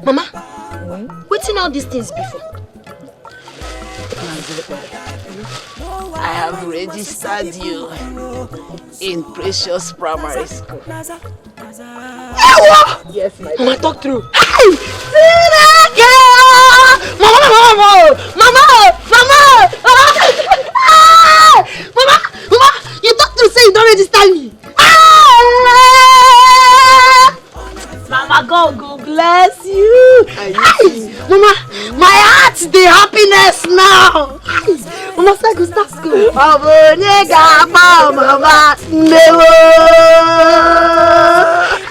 Mama, waiting all these things before? I have registered you in Precious Primary School. Yes, my Mama, talk through. Hey! Mama, you talk to say you don't register me. Mama, God go bless you. Mama, my heart the happiness now. Mama, say go start school. Mama,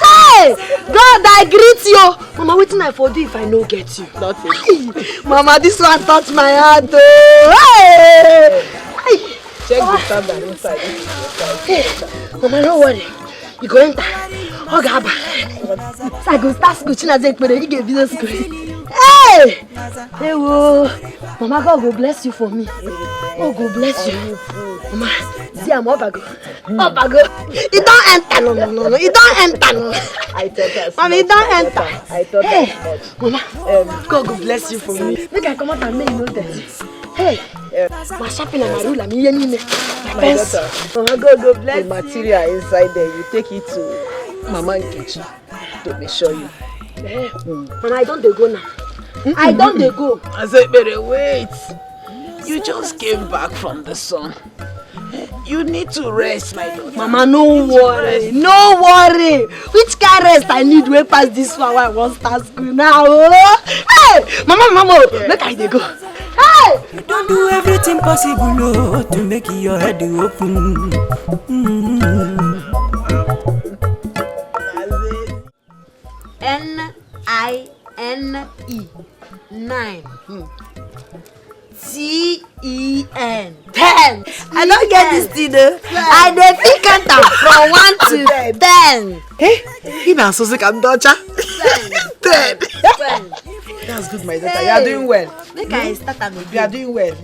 hey, God, I greet you. Mama, what can I for do if I no get you? Nothing. Mama, this one touch my heart. Hey. Check the standard inside. Hey, Mama, don't worry. You go enter. Oh, Gaba. So I go start school. You get business school. Hey! Hey, whoa. Mama, God go bless you for me. Oh, go bless you. Mama, see, I'm Obiago. It don't enter. No. It don't enter. No. I thought that's Mama, it don't enter. I thought hey, that's Mama, God go bless you for me. Make I come out and make you know that. Hey, my shopping and my rule, I'm here. My daughter, Mama, God go bless the material inside there, you take it to Mama and Kitchen to be sure you. Mama, I don't go now. I don't go. I said, better wait. You just came back from the sun. You need to rest, my daughter. Mama, no worry. No worry. Which kind rest I need way past this one while I want to start school now? Hey, Mama, make I dey go. You don't do everything possible to make your head open. N-I-N-E 9 T-E-N 10. I don't get this thing though. I dey fit count am from 1 to 10. Hey, you know so sick I'm Dutcha. 10. 10. That's good, my daughter. You are doing well. Make I start am You are again. doing well.